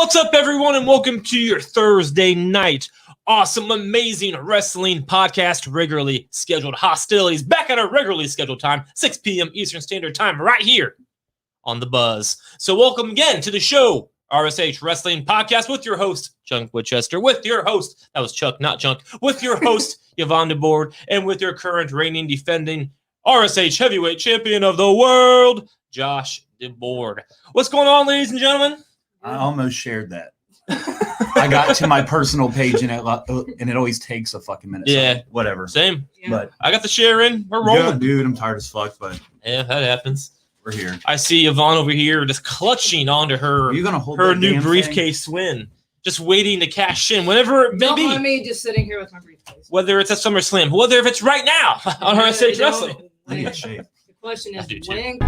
What's up, everyone, and welcome to your Thursday night awesome, amazing wrestling podcast, regularly scheduled Hostilities, back at our regularly scheduled time, 6 p.m. Eastern Standard Time, right here on The Buzz. So welcome again to the show, RSH Wrestling Podcast, with your host, Chunk Winchester, with your host, that was Chuck, not Chunk, with your host, Yvonne DeBoard, and with your current reigning, defending RSH Heavyweight Champion of the World, Josh DeBoard. What's going on, ladies and gentlemen? I almost shared that. I got to my personal page and it always takes a fucking minute. Yeah, so whatever. Same. Yeah. But I got the share in. We're rolling, yeah, dude. I'm tired as fuck, but yeah, that happens. We're here. I see Yvonne over here just clutching onto her. Are you gonna hold her that new damn briefcase win, just waiting to cash in whenever it may Don't be. mind me just sitting here with my briefcase. Whether it's at Summerslam, whether if it's right now on RSH Wrestling. I need a shave. The question is when.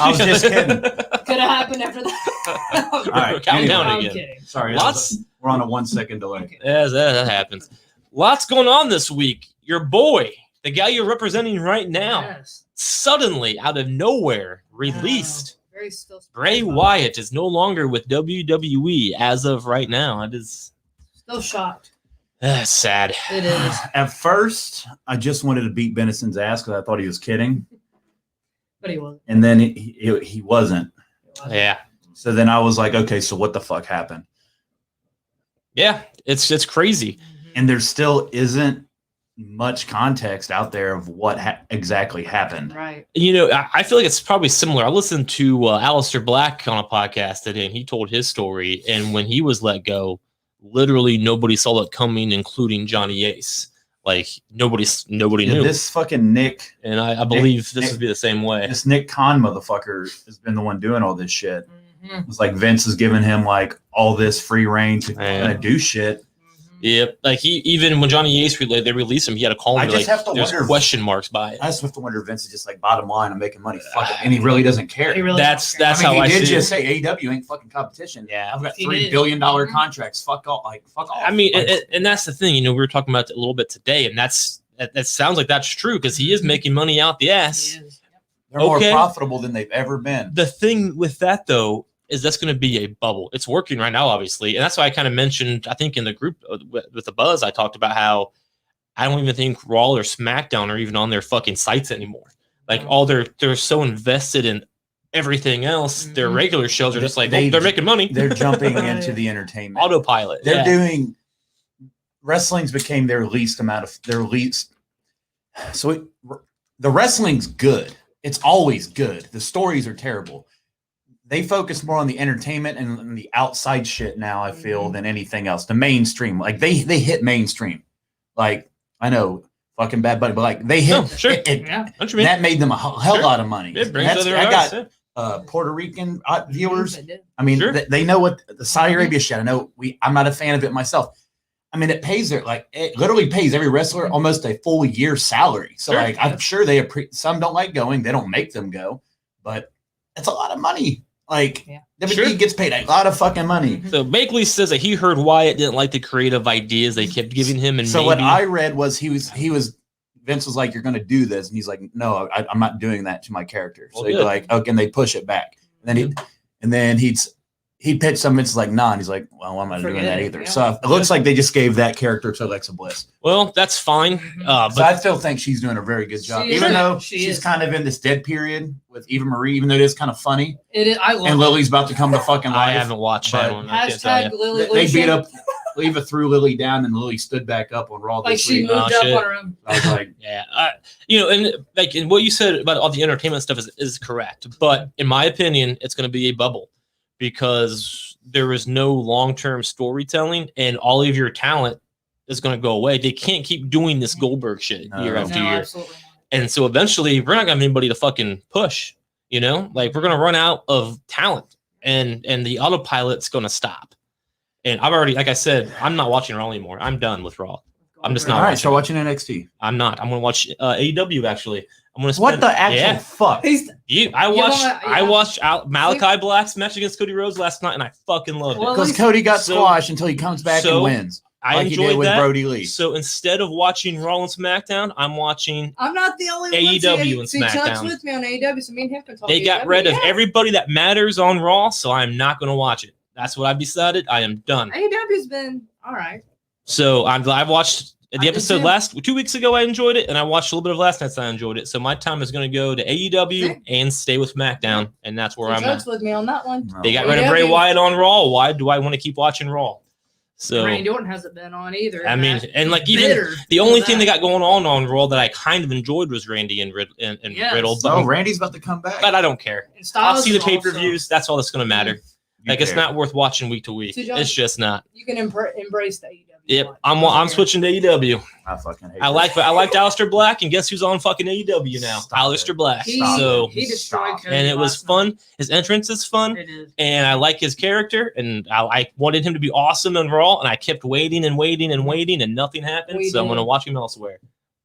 I was just kidding. Could have happened after that. All right, Count down I'm again. kidding. Sorry, Lots. we're on a 1 second delay. Okay. Yeah, that happens. Lots going on this week. Your boy, the guy you're representing right now, Yes. suddenly out of nowhere released. Very still. Bray Wyatt is no longer with WWE as of right now. It is Still shocked. sad. It is. At first, I just wanted to beat Benison's ass because I thought he was kidding, But he wasn't. and then he wasn't. Yeah. So then I was like, okay, so what the fuck happened? Yeah, it's crazy. And there still isn't much context out there of what exactly happened. Right. You know, I feel like it's probably similar. I listened to Aleister Black on a podcast today, and he told his story. And when he was let go, literally nobody saw it coming, including Johnny Ace. Like nobody knew. This fucking Nick, and I believe this would be the same way. this Nick Khan motherfucker has been the one doing all this shit. Mm-hmm. It's like Vince is giving him like all this free reign to Yeah. do shit. Yep. Like even when Johnny Ace they released him, he had to call him. I just like, have to there's wonder- question marks by it. I just have to wonder if Vince is just like bottom line, I'm making money, fuck it, and he really doesn't care. He really That's don't care. that's I mean, how I he did see just it. say AEW ain't fucking competition. Yeah. I've got He $3 did. billion Mhm. contracts. Fuck off, fuck off. I mean, Like, and that's the thing. You know, we were talking about it a little bit today, and that sounds like that's true because he is making money out the ass. He is. they're more okay. profitable than they've ever been. The thing with that, though, is that's going to be a bubble. It's working right now, obviously. And that's why I kind of mentioned, I think in the group with the Buzz, I talked about how I don't even think Raw or SmackDown are even on their fucking sites anymore. Like they're so invested in everything else. Their Mhm. regular shows are just like, They- they're making money. They're jumping Right. into the entertainment. Autopilot. They're yeah. doing wrestling's became their least. So the wrestling's good. It's always good. The stories are terrible. They focus more on the entertainment and the outside shit now, I feel, than anything else. The mainstream, like they hit mainstream. Like I know, fucking Bad Buddy, but like they hit. No, sure. Yeah. Don't you mean? That made them a hell Sure. lot of money. It brings That's- other I eyes, got yeah. Puerto Rican viewers. They did. I mean, Sure. they know what the Saudi Arabia shit. I know I'm not a fan of it myself. I mean, it pays it literally pays every wrestler almost a full year's salary. So Sure. like, I'm sure some don't like going. They don't make them go, but it's a lot of money. Like Yeah. WWE Sure. gets paid a lot of fucking money. So Bakley says that he heard Wyatt didn't like the creative ideas they kept giving him, and So maybe what I read was Vince was like, "You're going to do this," and he's like, "No, I'm not doing that to my character." So Well, he'd be good. like, "Okay," and they push it back, and then he'd pitch something. It's like, "Nah," and he's like, "Well, I'm not doing Forget that it, either." yeah. So it looks like they just gave that character to Alexa Bliss. well, that's fine. Mhm. So I still think she's doing a very good job, She is. even though She she's is. kind of in this dead period with Eva Marie, even though it is kind of funny. It is. I love And it. Lily's about to come to fucking I life. haven't watched that but- one. I can't tell Hashtag you. Lily They beat Lucian. up. Eva threw Lily down, and Lily stood back up on Raw Like this she week. moved Oh, up shit. on her own. I was like, Yeah, and like and what you said about all the entertainment stuff is correct. But in my opinion, it's going to be a bubble because there is no long-term storytelling, and all of your talent is going to go away. They can't keep doing this Goldberg shit No. year after No, year, absolutely not. and so eventually we're not going to have anybody to fucking push. You know, like we're going to run out of talent, and the autopilot's going to stop. And I've already, like I said, I'm not watching Raw anymore. I'm done with Raw. I'm just all not. right, start watching NXT. I'm not. I'm gonna watch AEW actually. I'm gonna. What the actual fuck? He's I watched. Yeah. I watched Malachi Black's match against Cody Rhodes last night, and I fucking loved Well, it. Because Cody got So- squashed until he comes back so- and wins. I like he did enjoyed with that. Brody Lee. So instead of watching Raw and SmackDown, I'm watching. I'm not the only AEW one. and See, Chuck's SmackDown. with me on AEW, so me and him can talk. They got AEW. rid of Yeah. everybody that matters on Raw, so I'm not going to watch it. That's what I've decided. I am done. AEW's been all right. So I've watched I the did episode too. 2 weeks ago. I enjoyed it, and I watched a little bit of last night's. I enjoyed it. So my time is going to go to AEW Okay. and stay with SmackDown, and that's where So I'm Chuck's at. with me on that one. No. They got rid of Bray AEW. Wyatt on Raw. Why do I want to keep watching Raw? So Randy Orton hasn't been on either. I mean, and like even Bitter the only for thing they that. got going on Raw that I kind of enjoyed was Randy and Yes. Riddle, So Randy's about to come back. but I don't care. And Styles I'll see the is pay-per-views. That's all that's going to matter. You Like it's care. not worth watching week to week. So, John- It's just not. also- You can embrace the AEW. Yep, one. I'm switching to AEW. I fucking hate I liked Aleister Black, and guess who's on fucking AEW now? Stop Aleister it. Black. He, So he destroyed Cody and it was last fun. His entrance is fun, night. It is. and I like his character, and I wanted him to be awesome and Raw, and I kept waiting and waiting and waiting, and nothing happened. We So I'm did. gonna watch him elsewhere.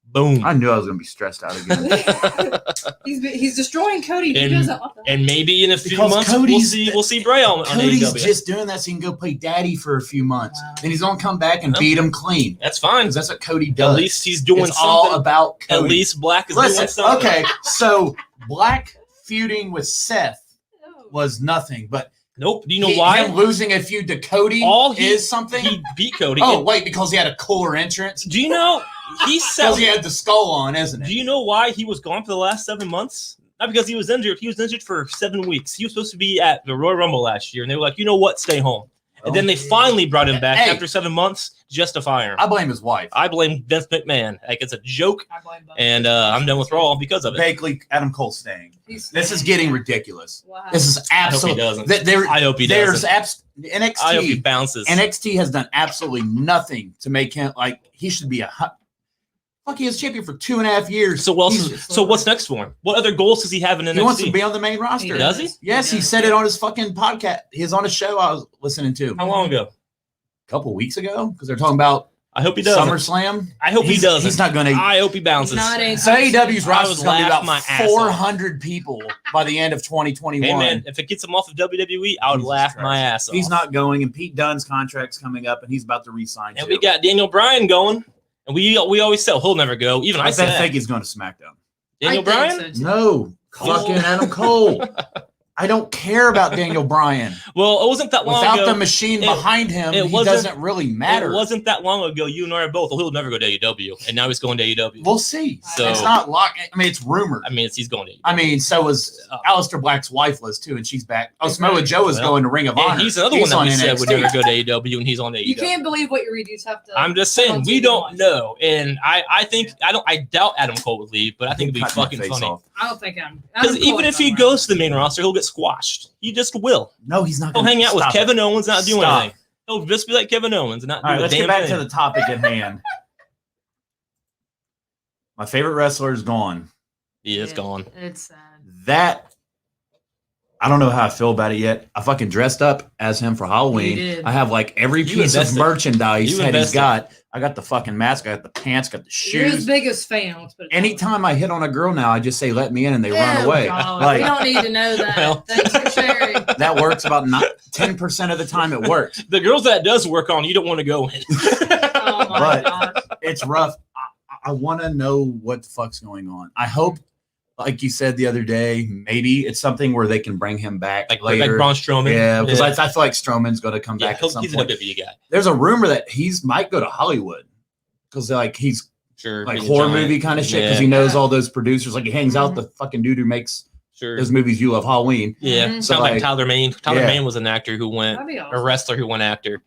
Boom. I knew I was gonna be stressed out again. He's destroying Cody. He And- doesn't want that. And maybe in a few Because months Cody's- we'll see Bray on Cody's AEW. just doing that so he can go play daddy for a few months. Wow. Then he's gonna come back and Yep. beat him clean. That's fine. Because that's what Cody does. At least he's doing it's all something. about At Cody. least Black is doing Listen, something. okay, so Black feuding with Seth Oh. was nothing, but Nope. Do you know why? him losing a feud to Cody is something? He beat Cody. Oh, wait, because he had a cooler entrance? Do you know he said? Because he had the skull on, isn't it? Do you know why he was gone for the last 7 months? Not because he was injured. He was injured for 7 weeks. He was supposed to be at the Royal Rumble last year, and they were like, you know what? Stay home. And then they finally brought him back Hey. after 7 months just to fire him. I blame his wife. I blame Vince McMahon. Like it's a joke, I blame both. and I'm done with Raw because of it. Bakley, Adam Cole staying. This is getting ridiculous. Wow. This is I hope he absolutely. doesn't. I hope he There's doesn't. NXT. I hope he bounces. NXT has done absolutely nothing to make him like he should be fuck. He was champion for 2.5 years. So what's next for him? What other goals does he have in NXT? He wants to be on the main roster. Does he? Yes, he said it on his fucking podcast. He's on a show I was listening to How long ago? a couple weeks ago because they're talking about I hope he doesn't. SummerSlam. I hope he doesn't. He's not going to. I hope he bounces. Not a- So AEW's I roster was is going to be laughing my about ass off. 400 people by the end of 2021. Hey man, if it gets him off of WWE, I would Jesus laugh Christ. my ass off. He's not going, and Pete Dunne's contract's coming up, and he's about to re-sign. And too. we got Daniel Bryan going, and we always say he'll never go. Even I I say that. think he's going to SmackDown. Daniel Bryan. So too. No, Cole. fucking Adam Cole. I don't care about Daniel Bryan. Well, it wasn't that long Without ago. the machine it- behind him, it he wasn't- doesn't really matter. It wasn't that long ago. You and I are both. He'll never go to AEW, and now he's going to AEW. We'll see. So- It's not locked. I mean, it's rumored. I mean, he's going to. AEW. I mean, so was Aleister Black's wife was too, and she's back. Oh, Samoa Joe is Well, going to Ring of And Honor. he's another one that on we said would NXT. never go to AEW, and he's on AEW. You can't believe what you read. You just have to. I'm just put saying on we TV don't once. know, and I doubt Adam Cole would leave, but I think it'd be Cut my fucking face funny off. I don't think I'm. because even if he goes to the main roster, he'll get squashed. He just will. No, he's not. He'll gonna hang out with stop Kevin it. Owens, not do Stop. anything. He'll just be like Kevin Owens and not do All right, a let's damn get back thing. to the topic at hand. My favorite wrestler is gone. He is gone. It's sad. That I don't know how I feel about it yet. I fucking dressed up as him for Halloween. You did. I have like every You piece of invested. merchandise You that he's invested. got. I got the fucking mask, I got the pants, got the You're his shoes. biggest fan. Let's put it that way. Anytime I hit on a girl now, I just say let me in and they run Oh, away. God. Like we don't need to know that. Well. Thanks for sharing. that works about 10% of the time it works. The girls that does work on, you don't want to go in. Oh my But- gosh. It's rough. I want to know what the fuck's going on. I hope, like you said the other day, maybe it's something where they can bring him back like later. Braun Strowman. Yeah, because I feel like Strowman's going to come Yeah, back at some he's a point. WWE guy. There's a rumor that he's might go to Hollywood because like he's Sure. like he's a horror giant. movie kind of shit because Yeah, he knows all those producers. Like he hangs out with the fucking dude who makes sure. those movies you love, Halloween. Yeah. Mhm. So, Sounds like like- Tyler Mane. Tyler Yeah. Mane was an actor who went, That'd be a awesome. wrestler who went actor.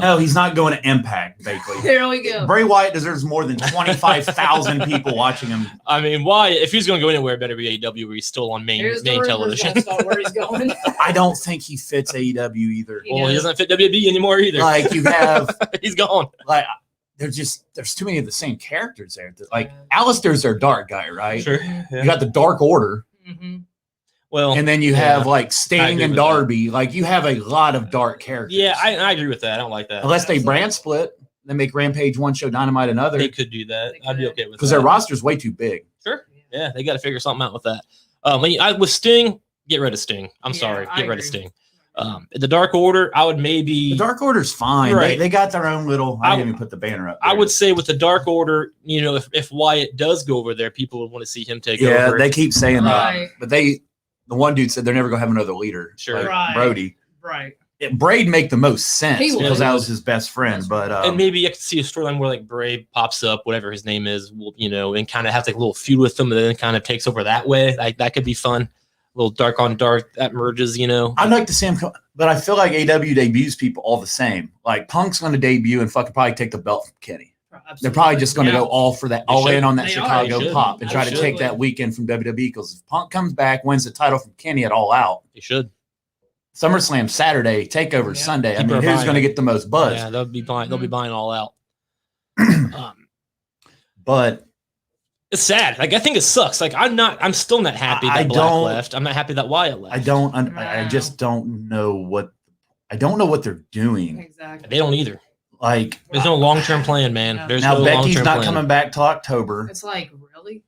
No, he's not going to Impact, Bakley. There we go. Bray Wyatt deserves more than 25,000 people watching him. I mean, why? If he's going to go anywhere, it better be AEW where he's still on main Here's the rumors television. that's not where he's going. I don't think he fits AEW either. He Well, he does. doesn't fit WWE anymore either. Like you have He's gone. like there's too many of the same characters there. Like Alistair's their dark guy, right? Sure. You got the Dark Order, hmm Well, and then you yeah, have like I Sting agree and with that. Darby. Like you have a lot of dark characters. yeah, I agree with that. I don't like that. Unless they brand split, they make Rampage one show, Dynamite another, They could do that. They I'd be could. okay with because that. their roster's way too big. Sure. Yeah, they got to figure something out with that. With Sting, get rid of Sting. I'm Yeah, sorry, I get rid of agree. Sting. The Dark Order, I would maybe The Dark Order's fine. Right. They got their own little. I didn't even put the banner up. I there. would say with the Dark Order, if Wyatt does go over there, people would want to see him take over. Yeah, they keep saying Right. that, but the one dude said they're never gonna have another leader. Sure. like Right. Brody. Right. Braid make the most sense He would. because that was his best friend. But and maybe I could see a storyline where like Bray pops up, whatever his name is, and kind of has like a little feud with them, and then kind of takes over that way. Like that could be fun. A little dark on dark that merges. I'd like to see him, but I feel like AW debuts people all the same. Like Punk's going to debut and fucking probably take the belt from Kenny. Absolutely. They're probably just going to go all for that, They all should. in on that They are. Chicago They should. pop and try to take Absolutely. that weekend from WWE. Because if Punk comes back, wins the title from Kenny at All Out, You should. SummerSlam Saturday, Takeover Yeah. Sunday. I People mean, are who's buying going to it. get the most buzz? Yeah, they'll be buying. They'll be buying all out. But It's sad. Like I think it sucks. Like I'm still not happy that I Black don't- left. I'm not happy that Wyatt left. I just don't know what they're doing. Exactly. They don't either. Like There's no long term plan, man. Yeah. There's now, no Becky's long-term not plan. coming back till October. It's like really.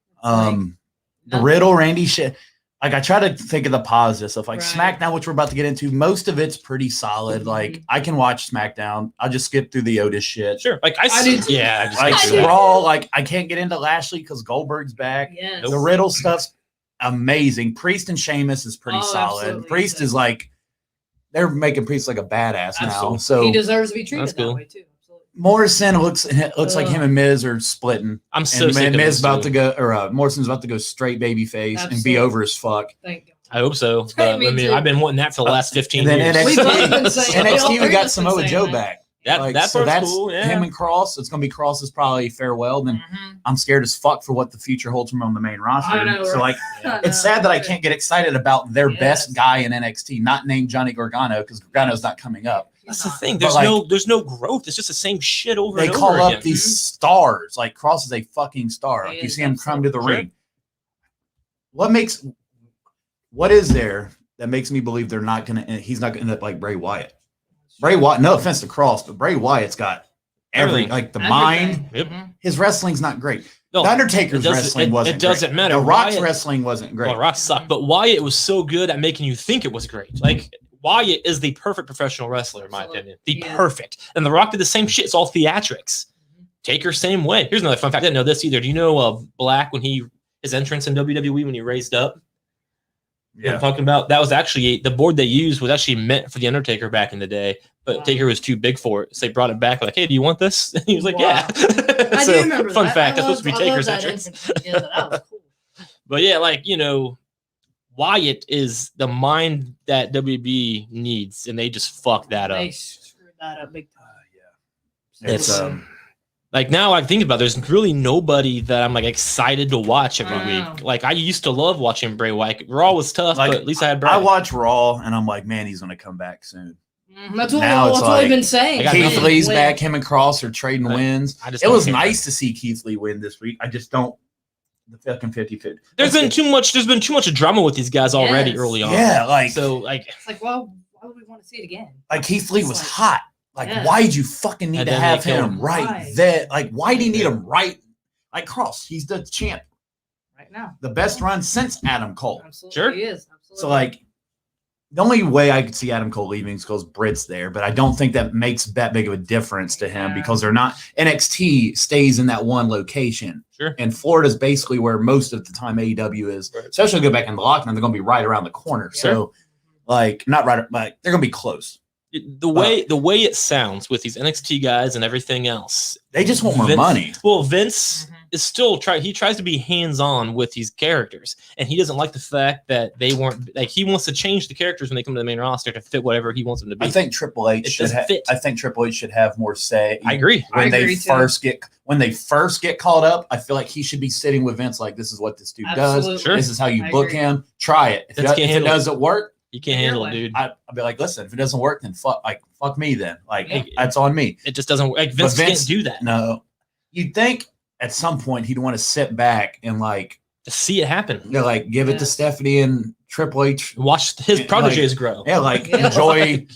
The Riddle, Randy shit. Like I try to think of the positive stuff. Like Right. SmackDown, which we're about to get into, most of it's pretty solid. Mhm. Like I can watch SmackDown. I'll just skip through the Otis shit. Sure. Like I I see. do too. Yeah. I just Like get I through do. it. Raw, like I can't get into Lashley because Goldberg's back. Yes. The Riddle stuff's amazing. Priest and Sheamus is pretty Oh, solid. absolutely. Priest is like they're making Priest like a badass now. Absolutely. So He deserves to be treated That's cool. that way too. Absolutely. Morrison looks like him and Miz are splitting. I'm so And sick of Miz this about too. to go, or Morrison's about to go straight baby face and be Absolutely. over as fuck. Thank you. I hope so. But, I Me mean, too. I've been wanting that for the last 15 And then years. We've both been saying- all NXT, we three of got us been Samoa saying Joe that. back. that part's that's cool. Yeah. him and Cross. It's gonna be Cross's probably farewell. Then Mhm. I'm scared as fuck for what the future holds from on the main roster. I know, So right? like, Yeah. it's sad that I can't get excited about their Yes. best guy in NXT, not named Johnny Gargano, because Gargano's not coming up. That's the He's thing. But, There's no growth. It's just the same shit over They and call over up again. these stars. Like Cross is a fucking star. He Like you is, see him come to the absolutely. ring. What is there that makes me believe he's not gonna end up like Bray Wyatt? Bray Wyatt, no offense to Cross, but Bray Wyatt's got Everything. like the mind. Everything. Yep. Mhm. His wrestling's not great. No, The Undertaker's it doesn't- wrestling it- wasn't it doesn't great. matter. The Rock's Wyatt- wrestling wasn't great. Well, Rock sucked, but Wyatt was so good at making you think it was great. Like Wyatt is the perfect professional wrestler, in my Absolutely. opinion. The He is. perfect. And The Rock did the same shit. It's all theatrics. Taker same way. Here's another fun fact. I didn't know this either. Do you know Black when his entrance in WWE when he raised up? You know what I'm talking about? That was actually the board they used was actually meant for the Undertaker back in the day, but Wow. Taker was too big for it, so they brought it back. Like, hey, do you want this? And he was like, Wow. yeah. I So, do remember fun that. fact. I That's supposed to be love- I love Taker's that entrance. entrance. Yeah, that was cool. But yeah, like Wyatt is the mind that WB needs, and they just fucked that up. They screwed that up big time. It's Like now, I think about it, there's really nobody that I'm like excited to watch every I know. week. Like I used to love watching Bray Wyatt. Raw was tough, Like, but at least I had Bray. I watch Raw and I'm like, man, he's gonna come back soon. That's what, Now it's that's what we've like- been saying. I got Keith nothing. Lee's When- back. Him and Cross are trading Right. wins. I just It don't was care. nice to see Keith Lee win this week. I just don't the fucking 50-50. There's been too much drama with these guys already Yes. early on. Yeah, like So like It's like, well, why would we want to see it again? Keith Lee It's was like- hot. Like, Yeah. why'd you fucking need And to then they have killed him him. right Right. there? Like, why do you need him right? Like Cross, he's the champ, Right now. the best run since Adam Cole. Absolutely. Sure. He is. Absolutely. So like, the only way I could see Adam Cole leaving is because Britt's there, but I don't think that makes that big of a difference to him Yeah. because they're not. NXT stays in that one location. Sure. And Florida's basically where most of the time AEW is. Right. Especially go back in the lockdown, they're going to be right around the corner. So, like, not right, like they're going to be close. the way it sounds with these NXT guys and everything else. They just want more Vince- money. Well, Vince Mhm. is still he tries to be hands-on with these characters, and he doesn't like the fact that they weren't like he wants to change the characters when they come to the main roster to fit whatever he wants them to be. I think Triple H It should doesn't have. fit. I think Triple H should have more say. I agree. I When agree they too. when they first get called up, I feel like he should be sitting with Vince like, this is what this dude Absolutely. does. Sure. This is how you I book agree. him. Try it. If, Vince can't if it handle it. doesn't work, You can't Your handle it, way. dude. I'd be like, listen, if it doesn't work, then fuck me then. Like Yeah. that's on me. It just doesn't like Vince, Vince- can't do that. No, you'd think at some point he'd want to sit back and like, To see it happen. like give it to Yes. Stephanie and Triple H. Watch his Like- proteges grow. Yeah, like Yeah. enjoy.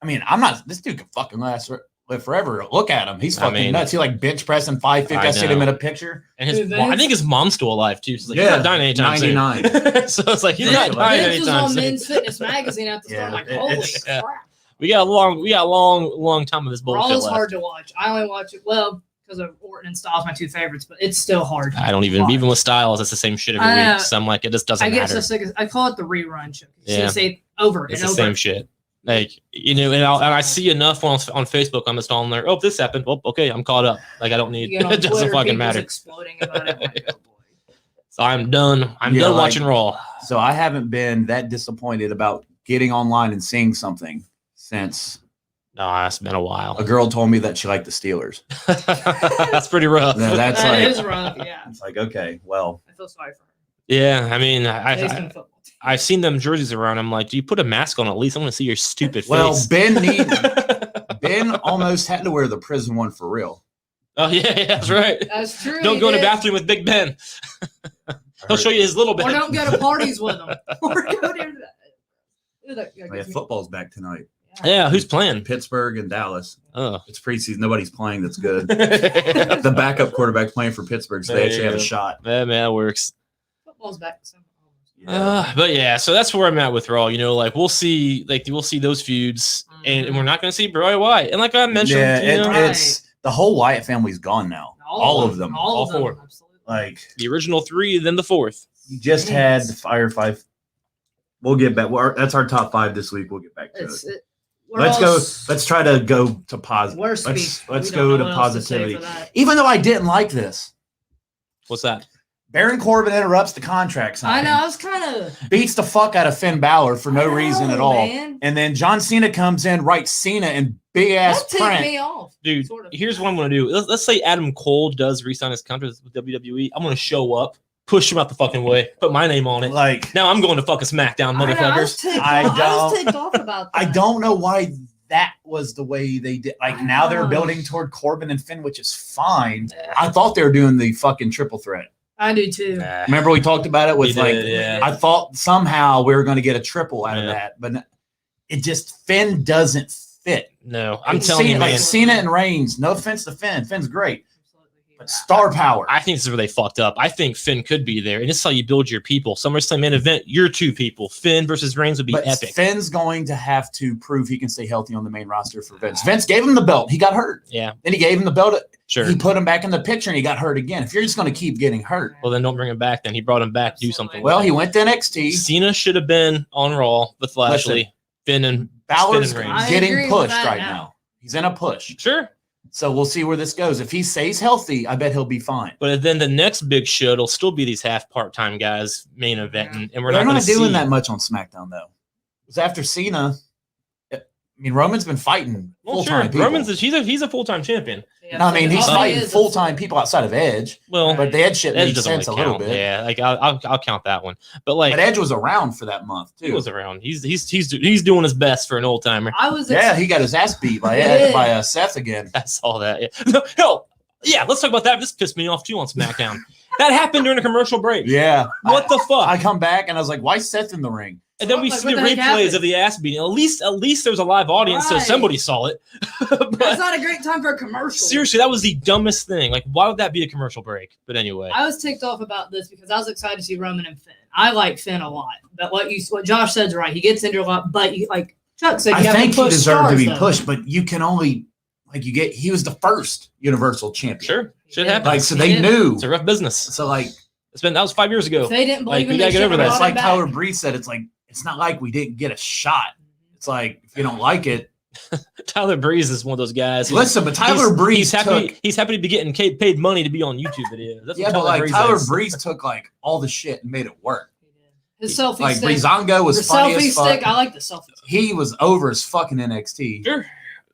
I mean, I'm not. This dude can fucking last. live forever. Look at him. He's I fucking mean, nuts. He like bench pressing 550. I seen him in a picture. And Dude, I think his mom's still alive too. So like, he's Yeah, not dying anytime 99. soon. So it's like he's Vince not dying was anytime on soon. Men's Fitness magazine at the Yeah, start. Like, it- holy it's- yeah. crap! We got a long time of this bullshit Raw's left. hard to watch. I only watch it because of Orton and Styles, my two favorites, but it's still hard. I don't even watch. with Styles, it's the same shit every I know. week. So I'm like, it just doesn't I get matter. so sick. I call it the rerun show. You Yeah. say over It's and the over. same shit. Like, and I see enough on Facebook. I'm just on there. Oh, this happened. Well, okay, I'm caught up. Like I don't need. You get on It doesn't Twitter, fucking people's matter. exploding about it. Like, oh boy. So I'm done. I'm Yeah, done like- watching Raw. So I haven't been that disappointed about getting online and seeing something since No, it's been a while. a girl told me that she liked the Steelers. That's pretty rough. No, that's That like is rough. Yeah, it's like okay, well, I feel sorry for her. Yeah, I mean, At least in football. I've seen them jerseys around. I'm like, do you put a mask on at least? I want to see your stupid well, face. Ben almost had to wear the prison one for real. Oh yeah, that's right. That's true. Don't he go in the did. bathroom with Big Ben. He'll show you his little Or Ben. don't go to parties with them. Or go to that. Yeah, football's back tonight. Yeah, who's playing? Pittsburgh and Dallas. Oh. It's preseason. Nobody's playing. That's good. The backup quarterback playing for Pittsburgh, so they There actually you have a go. shot. Yeah, man, that works. Football's back. But yeah, so that's where I'm at with Raw. You know, like we'll see those feuds, and we're not going to see Bray Wyatt. And like I mentioned, Yeah, you know, it's the whole Wyatt family's gone now. All of them. All of them. four. Absolutely. Like the original 3, then the 4th. you just had the Firefly. We'll get back. That's our top 5 this week. We'll get back to it. Let's try to go to positive. Let's go to positivity. Even though I didn't like this, What's that? Baron Corbin interrupts the contract signing. I know. I was kind of Beats the fuck out of Finn Balor for no reason at all. Man. And then John Cena comes in, writes Cena in big ass That ticked print. me off. Dude, Sort of. here's what I'm going to do. Let's say Adam Cole does re-sign his contract with WWE. I'm going to show up, push him out the fucking way, put my name on it. Like Now I'm going to fucking SmackDown, I know, I was motherfuckers. ticked I off- I was don't- ticked off about that. I don't know why that was the way they did. Like I now they're know. building toward Corbin and Finn, which is fine. Yeah. I thought they were doing the fucking triple threat. I do too. Nah. Remember we talked about it with We like did, yeah. I thought somehow we were going to get a triple out of Yeah. that, but it just Finn doesn't fit. No, I'm It's telling Cena, you, like man. Cena and Reigns. No offense to Finn. Finn's great, but Yeah. star power. I think this is where they fucked up. I think Finn could be there, and this is how you build your people. SummerSlam main event, your 2 people. Finn versus Reigns would be But epic. Finn's going to have to prove he can stay healthy on the main roster for Vince. Vince gave him the belt. He got hurt. Yeah, Then he gave him the belt. sure. He put him back in the picture and he got hurt again. If you're just going to keep getting hurt, Well, then don't bring him back. Then he brought him back. Do something. well, with he him. went to NXT. Cena should have been on Raw with Lashley. Finn and Balor's Finn and Reigns. I getting agree with pushed that right now. now. He's in a push. Sure. So we'll see where this goes. If he stays healthy, I bet he'll be fine. But then the next big show, it'll still be these half part-time guys main eventing, and we're They're not going not to doing see that much on SmackDown, though. Because after Cena, I mean, Roman's been fighting Well, full-time sure. people. Roman's he's a full-time champion. Yeah, No, I mean, he's oh, he fighting is. full-time people outside of Edge. Well, But the Edge shit Edge makes doesn't sense really a little count. bit. Yeah, like I'll count that one. But like But Edge was around for that month, too. he was around. He's doing his best for an old timer. I was Yeah, he got his ass beat by Seth again. I saw that. Yeah. No, hell, yeah. Let's talk about that. This pissed me off too on SmackDown. That happened during a commercial break. Yeah. What the fuck? I come back and I was like, why is Seth in the ring? And then we Like, see what the the heck replays happened? of the ass beating. At least there was a live audience, so Right. somebody saw it. That's But not a great time for a commercial. seriously, that was the dumbest thing. Like, why would that be a commercial break? But anyway, I was ticked off about this because I was excited to see Roman and Finn. I like Finn a lot, but what Josh said's right. He gets injured a lot, but like Chuck said, I you have think to he push deserved to stars, be though. pushed, but you can only he was the first Universal Champion. sure, shit Yeah. happens. Like so they Yeah. knew. It's a rough business. So like That was 5 years ago. If they didn't believe Like, we in gotta this get over shit, that. it's brought like him back. Tyler Breeze said, it's like it's not like we didn't get a shot. It's like if you don't like it. Tyler Breeze is one of those guys. who's- Listen, but Tyler Breeze he's happy to be getting paid money to be on YouTube videos. That's yeah, what but like Breeze Tyler is. Breeze took like all the shit and made it work. His selfie Like stick. Breezango was the funny selfie as fuck. stick. I like the selfie stick. He was over as fucking NXT. Sure, He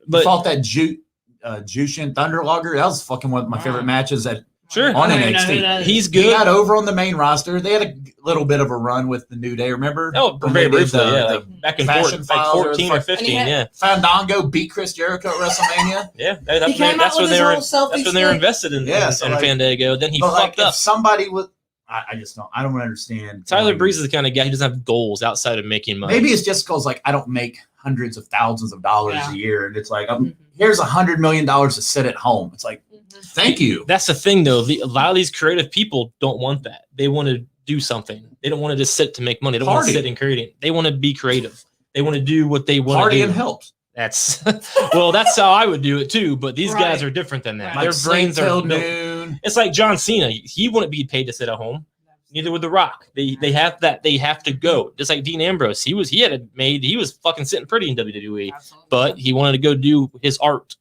but fought that Jushin Thunderlogger. That was fucking one of my favorite matches at Sure. on I don't even know NXT. who that is. he's He good. got over on the main roster. They had a little bit of a run with the New Day, remember? Oh, When very they did briefly, the- yeah, the like back and Fashion forth, like Files or 14 or the- 15, And he yeah, Fandango beat Chris Jericho at WrestleMania. yeah. He That's came out when with they his were. little selfie That's when they were stick. invested in, Yeah, in, so in like- Fandango. Then he But like, fucked if up. somebody would, I just don't. I don't understand. Tyler Like, Breeze is the kind of guy who doesn't have goals outside of making money. Maybe it's just because like I don't make hundreds of thousands of dollars Yeah. a year, and it's like, here's $100 million to sit at home. It's like, thank you. That's the thing, though. A lot of these creative people don't want that. They want to do something. They don't want to just sit to make money. They don't want to sit and create. They want to be creative. They want to do what they want to do. Partying helps. That's well, that's how I would do it too. But these guys are different than that. Right. Their brains are noon. It's like John Cena. He wouldn't be paid to sit at home. Neither would The Rock. They have that. They have to go. Just like Dean Ambrose. He was fucking sitting pretty in WWE, but he wanted to go do his art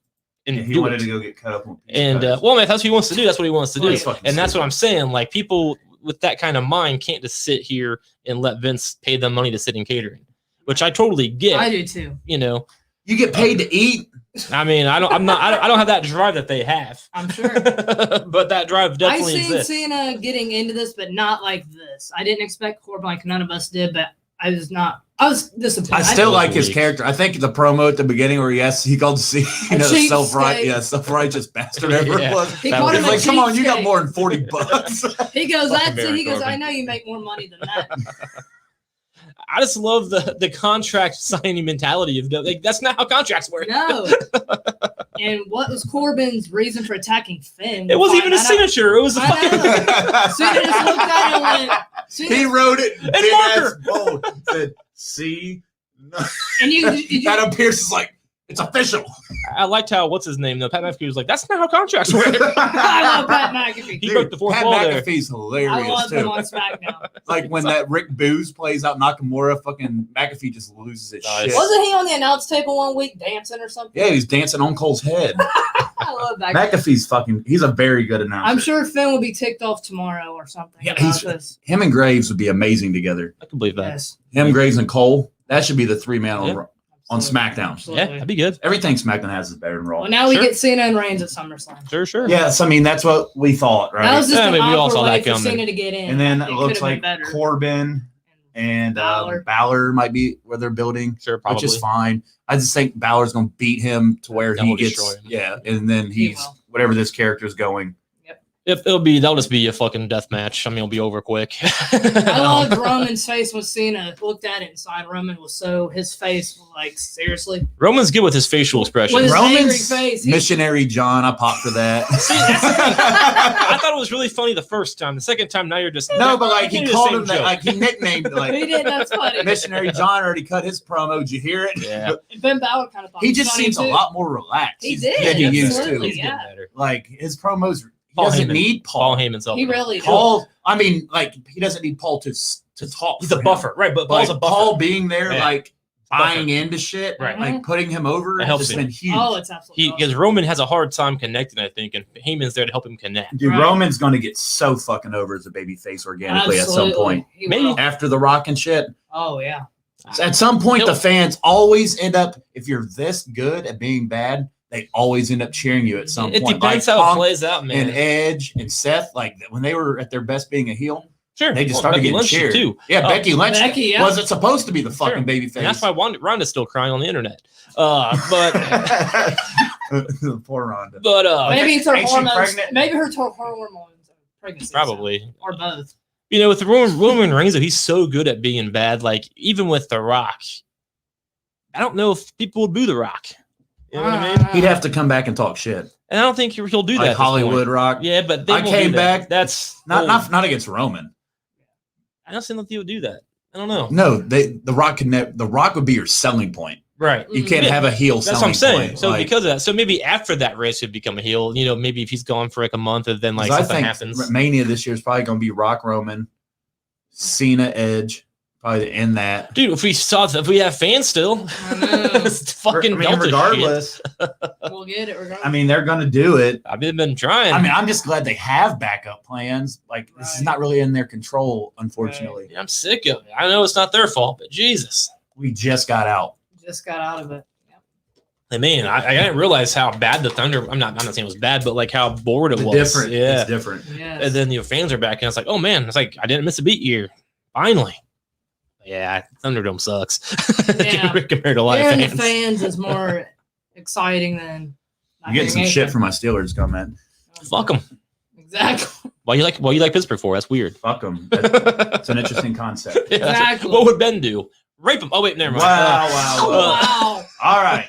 and He do wanted it. to go get cut up. And well, man, if that's what he wants to do, that's what he wants to do. Right. And that's what I'm saying. Like people with that kind of mind can't just sit here and let Vince pay them money to sit in catering, which I totally get. I do too. You know, You get paid to eat. I mean, I don't have that drive that they have. I'm sure. But that drive definitely I seen exists. Cena getting into this, but not like this. I didn't expect Corbin, like none of us did, but I was disappointed. I still like his weak. character. I think the promo at the beginning where he called C, the cheapskate. self-righteous bastard ever Yeah. was. He That called was him a Like, come on, you got cheapskate. more than $40. He goes, Fucking that's it. He Baron goes, I Corbin. know you make more money than that. I just love the contract signing mentality of like that's not how contracts work. No. And what was Corbin's reason for attacking Finn? It wasn't even a signature. It was a I fucking. know. Cena just looked at it and went, He wrote it And big marker. ass bold. Said, "See." and you Adam Pierce is like, it's official. I liked how what's his name though. Pat McAfee was like, that's not how contracts work. I love Pat McAfee. He broke the fourth Pat wall there. McAfee's I hilarious love him too. on SmackDown. Like when that Rick Booze plays out Nakamura, fucking McAfee just loses his Nice. shit. Wasn't he on the announce table one week dancing or something? Yeah, he's dancing on Cole's head. I love that. McAfee's he's a very good announcer. I'm sure Finn will be ticked off tomorrow or something. Yeah, about this. Him and Graves would be amazing together. I can believe that. Yes. Him, Graves, and Cole. That should be the 3-man Yeah. on Absolutely. SmackDown. Absolutely. Yeah, that'd be good. Everything SmackDown has is better than Raw. Well, now we Sure. get Cena and Reigns at SummerSlam. Sure. Yes, I mean that's what we thought, right? That was just Yeah, I an mean, we all awkward saw way that for coming. Cena to get in. And then it could've looks been like better. Corbin and Balor might be where they're building, Sure, probably. which is fine. I just think Balor's going to beat him to where That he will gets, destroy him. yeah, and then He he's will. whatever this character is going. That'll just be a fucking death match. I mean, it'll be over quick. I loved Roman's face when Cena looked at it inside. Roman was his face was like, seriously. Roman's good with his facial expressions. With his Roman's angry face. Missionary John, I popped for that. I thought it was really funny the first time. The second time, now you're just No, but like you he do the called same him that, joke. like he nicknamed it, He like did. That's funny. Missionary John already cut his promo. Did you hear it? Yeah, And Ben Balor kind of thought He it was just funny, seems a too. lot more relaxed. He did, than he used absolutely. to. he's Yeah. getting better. Like his promos, he Paul doesn't Heyman. need Paul Paul. Heyman's helping. He really did. Paul, I mean, like he doesn't need Paul to talk. He's for a him. buffer, right? But Paul's Like a buffer. Paul being there, Yeah. like Buffer. buying into shit, Right. like putting him over, It helps has him. been huge. Oh, it's absolutely Because Roman has a hard time connecting, I think, and Heyman's there to help him connect. Dude, Right. Roman's going to get so fucking over as a babyface organically at some point. He Maybe. will. After the Rock and shit. Oh, yeah. At some point, He'll- the fans always end up, if you're this good at being bad, they always end up cheering you at some It point. depends Like how it Punk plays out, man. and Edge and Seth, like when they were at their best being a heel, Sure, they just Well, started Becky getting Lynch cheered. too. Yeah, Oh, Becky Lynch Becky, yeah. wasn't supposed to be the fucking Sure. babyface. And that's why Ronda's still crying on the internet. But Poor Ronda. Maybe it's her Ain't she hormones. pregnant? Maybe her hormones. Pregnancy. probably. Or both. You know, with Roman Reigns, though, he's so good at being bad. Like, even with The Rock, I don't know if people would boo The Rock. You know what I mean? He'd have to come back and talk shit. And I don't think he'll do that. Like at this point. Hollywood Rock. Yeah, but they I won't came do that. back. That's Not against Roman. I don't think he would do that. I don't know. No, the Rock the Rock would be your selling point. Right. You can't Yeah, have a heel That's what selling I'm saying. point. So Like, because of that, so maybe after that race would become a heel. You know, maybe if he's gone for like a month and then like 'cause I something think happens. Mania this year is probably going to be Rock, Roman, Cena, Edge, probably to end that. Dude, if we have fans still, I know. it's fucking I mean, Delta shit. regardless, We'll get it. Regardless. I mean, they're going to do it. I've been trying. I mean, I'm just glad they have backup plans. Like, this is Right. not really in their control, unfortunately. I'm sick of it. I know it's not their fault, but Jesus. We just got out. Just got out of it. Yep. I mean, I didn't realize how bad the Thunder. I'm not saying it was bad, but like how bored it was. Different. Yeah. It's different. Yes. And then your fans are back, and it's like, oh man, it's like I didn't miss a beat here. Finally. Yeah, Thunderdome sucks Yeah. compared to live Hearing fans. the fans is more exciting than I'm getting some shit from my Steelers comment. Fuck them. Exactly. Why you like Pittsburgh for? That's weird. Fuck them. It's an interesting concept. Yeah, that's- Exactly. What would Ben do? Rape him. Oh, wait, never mind. Wow. All right.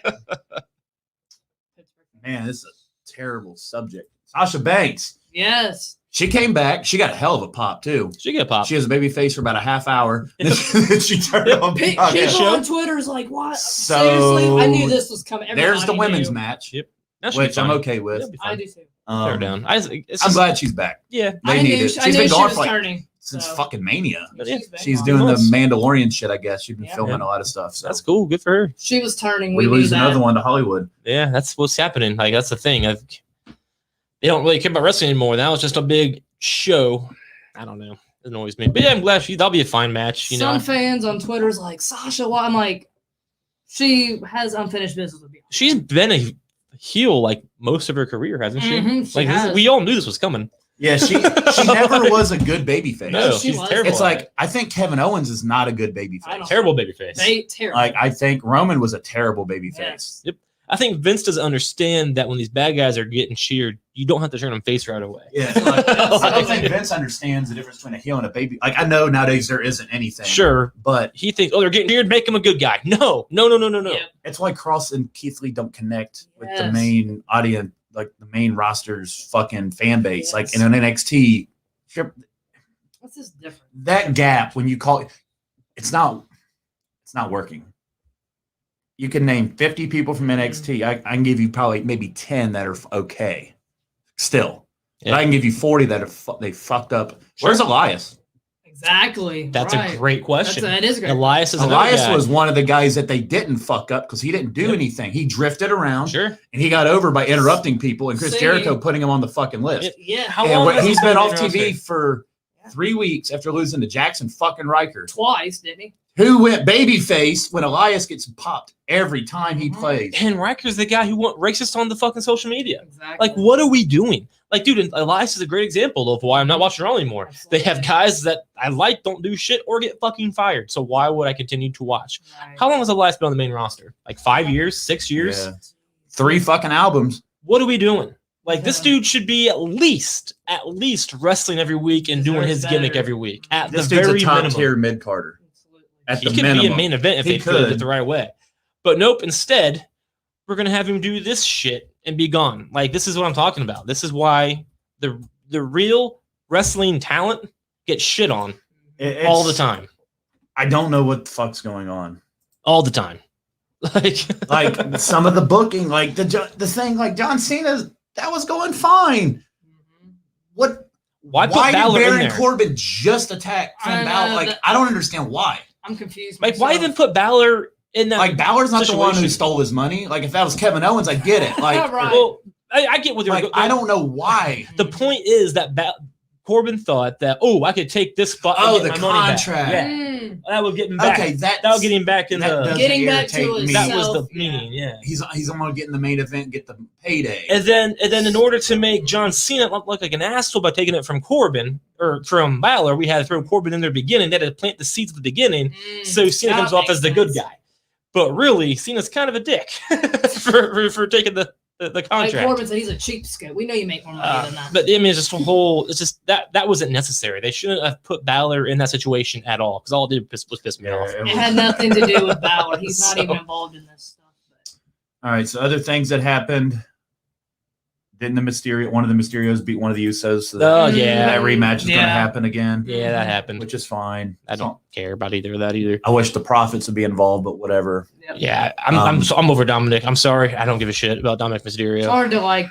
Man, this is a terrible subject. Sasha Banks. Yes. She came back. She got a hell of a pop, too. She get a pop. She was a baby face for about a half hour. Then she turned on. People on Twitter is like, what? Seriously? I knew this was coming. There's the women's match, which I'm okay with. I do too. They're down. I'm glad she's back. Yeah. They need it. She's been gone for turning. Since fucking Mania. She's doing the Mandalorian shit, I guess. She's been filming a lot of stuff. So. That's cool. Good for her. She was turning. We lose another one to Hollywood. Yeah, that's what's happening. Like, that's the thing. They don't really care about wrestling anymore. Now it's just a big show. I don't know. It annoys me. But yeah, I'm glad that'll be a fine match. Some fans on Twitter's like, Sasha, why? I'm like, she has unfinished business with me. She's been a heel like most of her career, hasn't she? She we all knew this was coming. Yeah, she never was a good babyface. No, she's terrible. It's like I think Kevin Owens is not a good babyface. Terrible babyface. Terrible. Like I think Roman was a terrible babyface. Yes. Yep. I think Vince doesn't understand that when these bad guys are getting cheered, you don't have to turn them face right away. Yeah, like, I don't think Vince understands the difference between a heel and a baby. Like I know nowadays there isn't anything. Sure, but he thinks, they're getting cheered, make him a good guy. No. Yep. It's why Cross and Keith Lee don't connect with the main audience, like the main roster's fucking fan base. Like in an NXT, what's this different? That gap when you call it, it's not working. You can name 50 people from NXT. I can give you probably maybe 10 that are okay. Still. Yeah. But I can give you 40 that they fucked up. Sure. Where's Elias? Exactly. That's a great question. That is great. Elias was one of the guys that they didn't fuck up because he didn't do anything. He drifted around. Sure. And he got over by interrupting people and Chris Jericho putting him on the fucking list. Yeah. How long he's been off TV for 3 weeks after losing to Jackson fucking Riker. Twice, didn't he? Who went babyface when Elias gets popped every time he plays. And Riker's the guy who went racist on the fucking social media. Exactly. Like, what are we doing? Like, dude, Elias is a great example of why I'm not watching Raw anymore. Absolutely. They have guys that I like, don't do shit, or get fucking fired. So why would I continue to watch? Right. How long has Elias been on the main roster? Like 5 years, 6 years? Yeah. 3 fucking albums. What are we doing? Like, this dude should be at least wrestling every week and doing his gimmick every week. At this the dude's very a top minimum. Tier mid-carder. He could be a main event if they did it the right way. But nope, instead, we're going to have him do this shit and be gone. Like, this is what I'm talking about. This is why the real wrestling talent gets shit on all the time. I don't know what the fuck's going on. All the time. Like some of the booking, like the thing, like John Cena, that was going fine. What? Why put Balor did Baron in there? Corbin just attack Finn Balor? Like, I don't understand why. I'm confused. Like, why even put Balor in that? Like, Balor's not the one who stole his money. Like, if that was Kevin Owens, I get it. Like, right. Well, I get what you're. Like, I don't know why. The point is that Corbin thought that, I could take this spot. Oh, and get the my money contract. back. Yeah, that would get him back. Okay, that would get him back in the. Getting back to his. That was the meaning. Yeah. He's going to get in the main event, get the payday. And then in order to make John Cena look like an asshole by taking it from Corbin or from Balor, we had to throw Corbin in the beginning. They had to plant the seeds at the beginning, so Cena comes off as the good guy. But really, Cena's kind of a dick for taking the contract. Like Corbin said, he's a cheapskate. We know you make more money than that. But I mean, it's just a whole. It's just that wasn't necessary. They shouldn't have put Balor in that situation at all, because all it did was piss me off. It had nothing to do with Balor. He's not even involved in this stuff. All right. So other things that happened. Didn't one of the Mysterios beat one of the Usos? So that rematch is going to happen again. Yeah, that happened, which is fine. I don't care about either of that either. I wish the Profits would be involved, but whatever. Yep. Yeah, I'm over Dominic. I'm sorry, I don't give a shit about Dominic Mysterio. It's hard to like.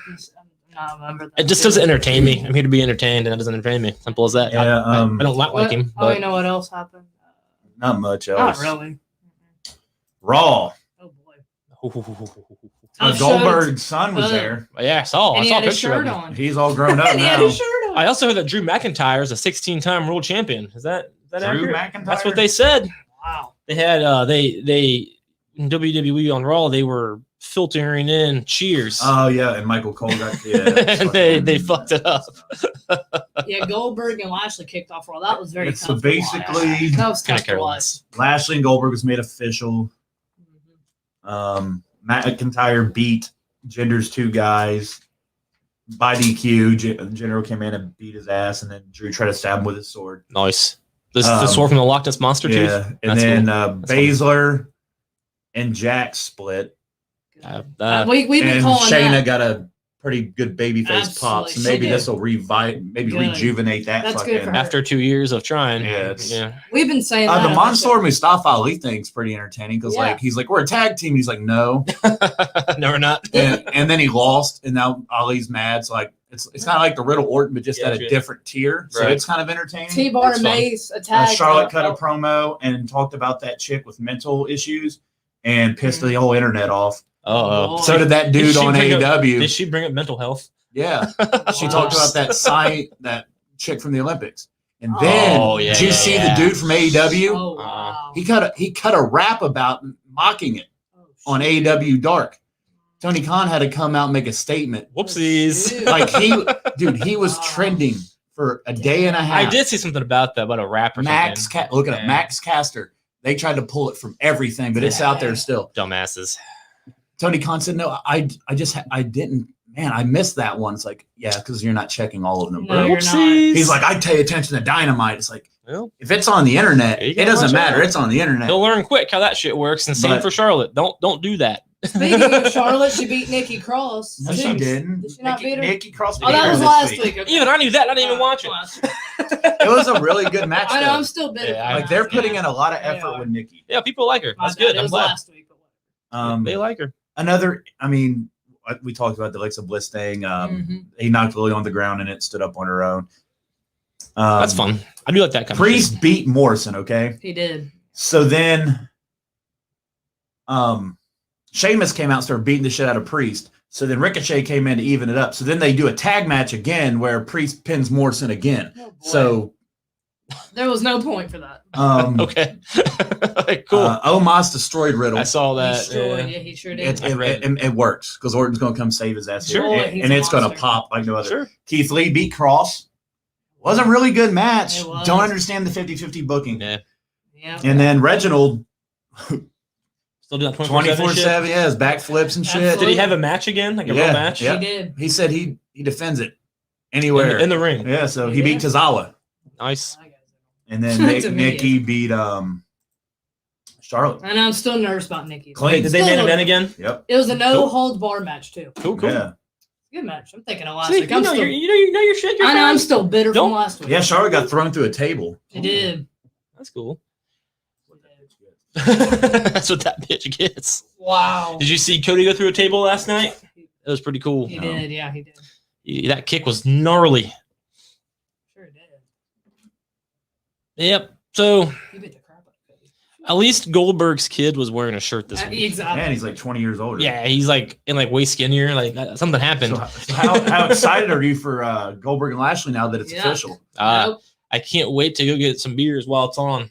It just doesn't entertain me. I'm here to be entertained, and that doesn't entertain me. Simple as that. Yeah, I don't like him. Oh, you know what else happened? Not much else. Not really. Raw. Oh boy. Goldberg's son was there. Yeah, I saw a picture of him. On. He's all grown up now. I also heard that Drew McIntyre is a 16-time world champion. Is that Drew accurate? McIntyre? That's what they said. Wow. They had they in WWE on Raw, they were filtering in cheers. Oh yeah, and Michael Cole got and they fucked it up. Yeah, Goldberg and Lashley kicked off Raw. That was very tough. So basically, that was tough to watch. Lashley and Goldberg was made official. McIntyre beat Jinder's 2 guys by DQ. Jinder came in and beat his ass, and then Drew tried to stab him with his sword. Nice. The sword from the Loch Ness Monster Tooth. Yeah, and That's then cool. Baszler and Jack split. We've been And calling Shayna that. got a pretty good babyface pop, so maybe Absolutely. this will rejuvenate that. That's good for her. After 2 years of trying. Yeah, We've been saying the that. Mansoor Mustafa Ali thing's pretty entertaining because Yeah. he's like, we're a tag team. He's like, no, No, we're not. and then he lost, and now Ali's mad. So it's kind of like the Riddle Orton, but just Yeah, at a different tier. So Right. it's kind of entertaining. T-Bar It's and fun. Mace attack. Charlotte cut a promo and talked about that chick with mental issues and pissed the whole internet off. Oh, So did that dude she on bring up- AEW. Did she bring up mental health? Yeah, she talked about that chick from the Olympics, and then did you see the dude from AEW? Oh, wow. He cut a rap about mocking it on AEW Dark. Tony Khan had to come out and make a statement. Whoopsies. Dude. Like he was trending for a day and a half. I did see something about that, about a rap or something. Look at it, Yeah. Max Caster. They tried to pull it from everything, but it's out there still. Dumbasses. Tony Khan said, "No, I didn't. Man, I missed that one." It's like, yeah, because you're not checking all of them, bro. No, you're Whoopsies. He's like, I pay attention to Dynamite. It's like, Well, if it's on the internet, You it gotta doesn't watch matter. out. It's on the internet. he'll learn quick how that shit works. And same But- for Charlotte. Don't do that. Speaking of Charlotte, she beat Nikki Cross. No, too. she didn't. Did she not beat her? Nikki Cross. Oh, that beat was her last this week. Okay. Even I knew that. I didn't even watch it. It was a really good match. I know. though. I'm still bitter. Yeah, for Like they're that. putting in a lot of They effort are. with Nikki. Yeah, people like her. My That's bad, good. It I'm was glad. last week. They like her. Another. I mean, we talked about the Alexa Bliss thing. He knocked Lily on the ground and it stood up on her own. That's fun. I do like that kind of Priest beat Morrison. Okay. He did. So then, Sheamus came out and started beating the shit out of Priest. So then Ricochet came in to even it up. So then they do a tag match again where Priest pins Morrison again. Oh, boy. So There was no point for that. Okay. Cool. Omos destroyed Riddle. I saw He that. destroyed. yeah. Yeah, he sure did. It works because Orton's going to come save his ass. Sure. here. Boy, he's And a it's going to monster. pop like no other. Sure. Keith Lee beat Cross. Was a really good match. It was. Don't understand the 50-50 booking. Yeah. Yeah. And then Reginald, Still doing that 24/7, shit? yeah, his backflips and shit. Absolutely. Did he have a match again? Like a real match? Yeah. He did. He said he defends it anywhere. In the ring. Yeah, so he He beat did. Tozawa. Nice. And then It's Nikki beat Charlotte. And I'm still nervous about Nikki. Clean. Did they Still main look- event again? Yep. It was a no Cool. hold bar match too. Cool, cool. Yeah. Good match. I'm thinking of last See, week. I'm still, you know your shit. You're I know fine. I'm still bitter Don't- from last week. Yeah, Charlotte got thrown through a table. She did. That's cool. That's what that bitch gets. Wow. Did you see Cody go through a table last night? It was pretty cool. He did. Yeah, he did. That kick was gnarly. Sure did. Yep. So He beat the crap out of Cody. at least Goldberg's kid was wearing a shirt this week. Exactly. Man, he's like 20 years older. Yeah, he's like way skinnier. Like something happened. So how excited are you for Goldberg and Lashley now that it's Yeah. official? Nope. I can't wait to go get some beers while it's on.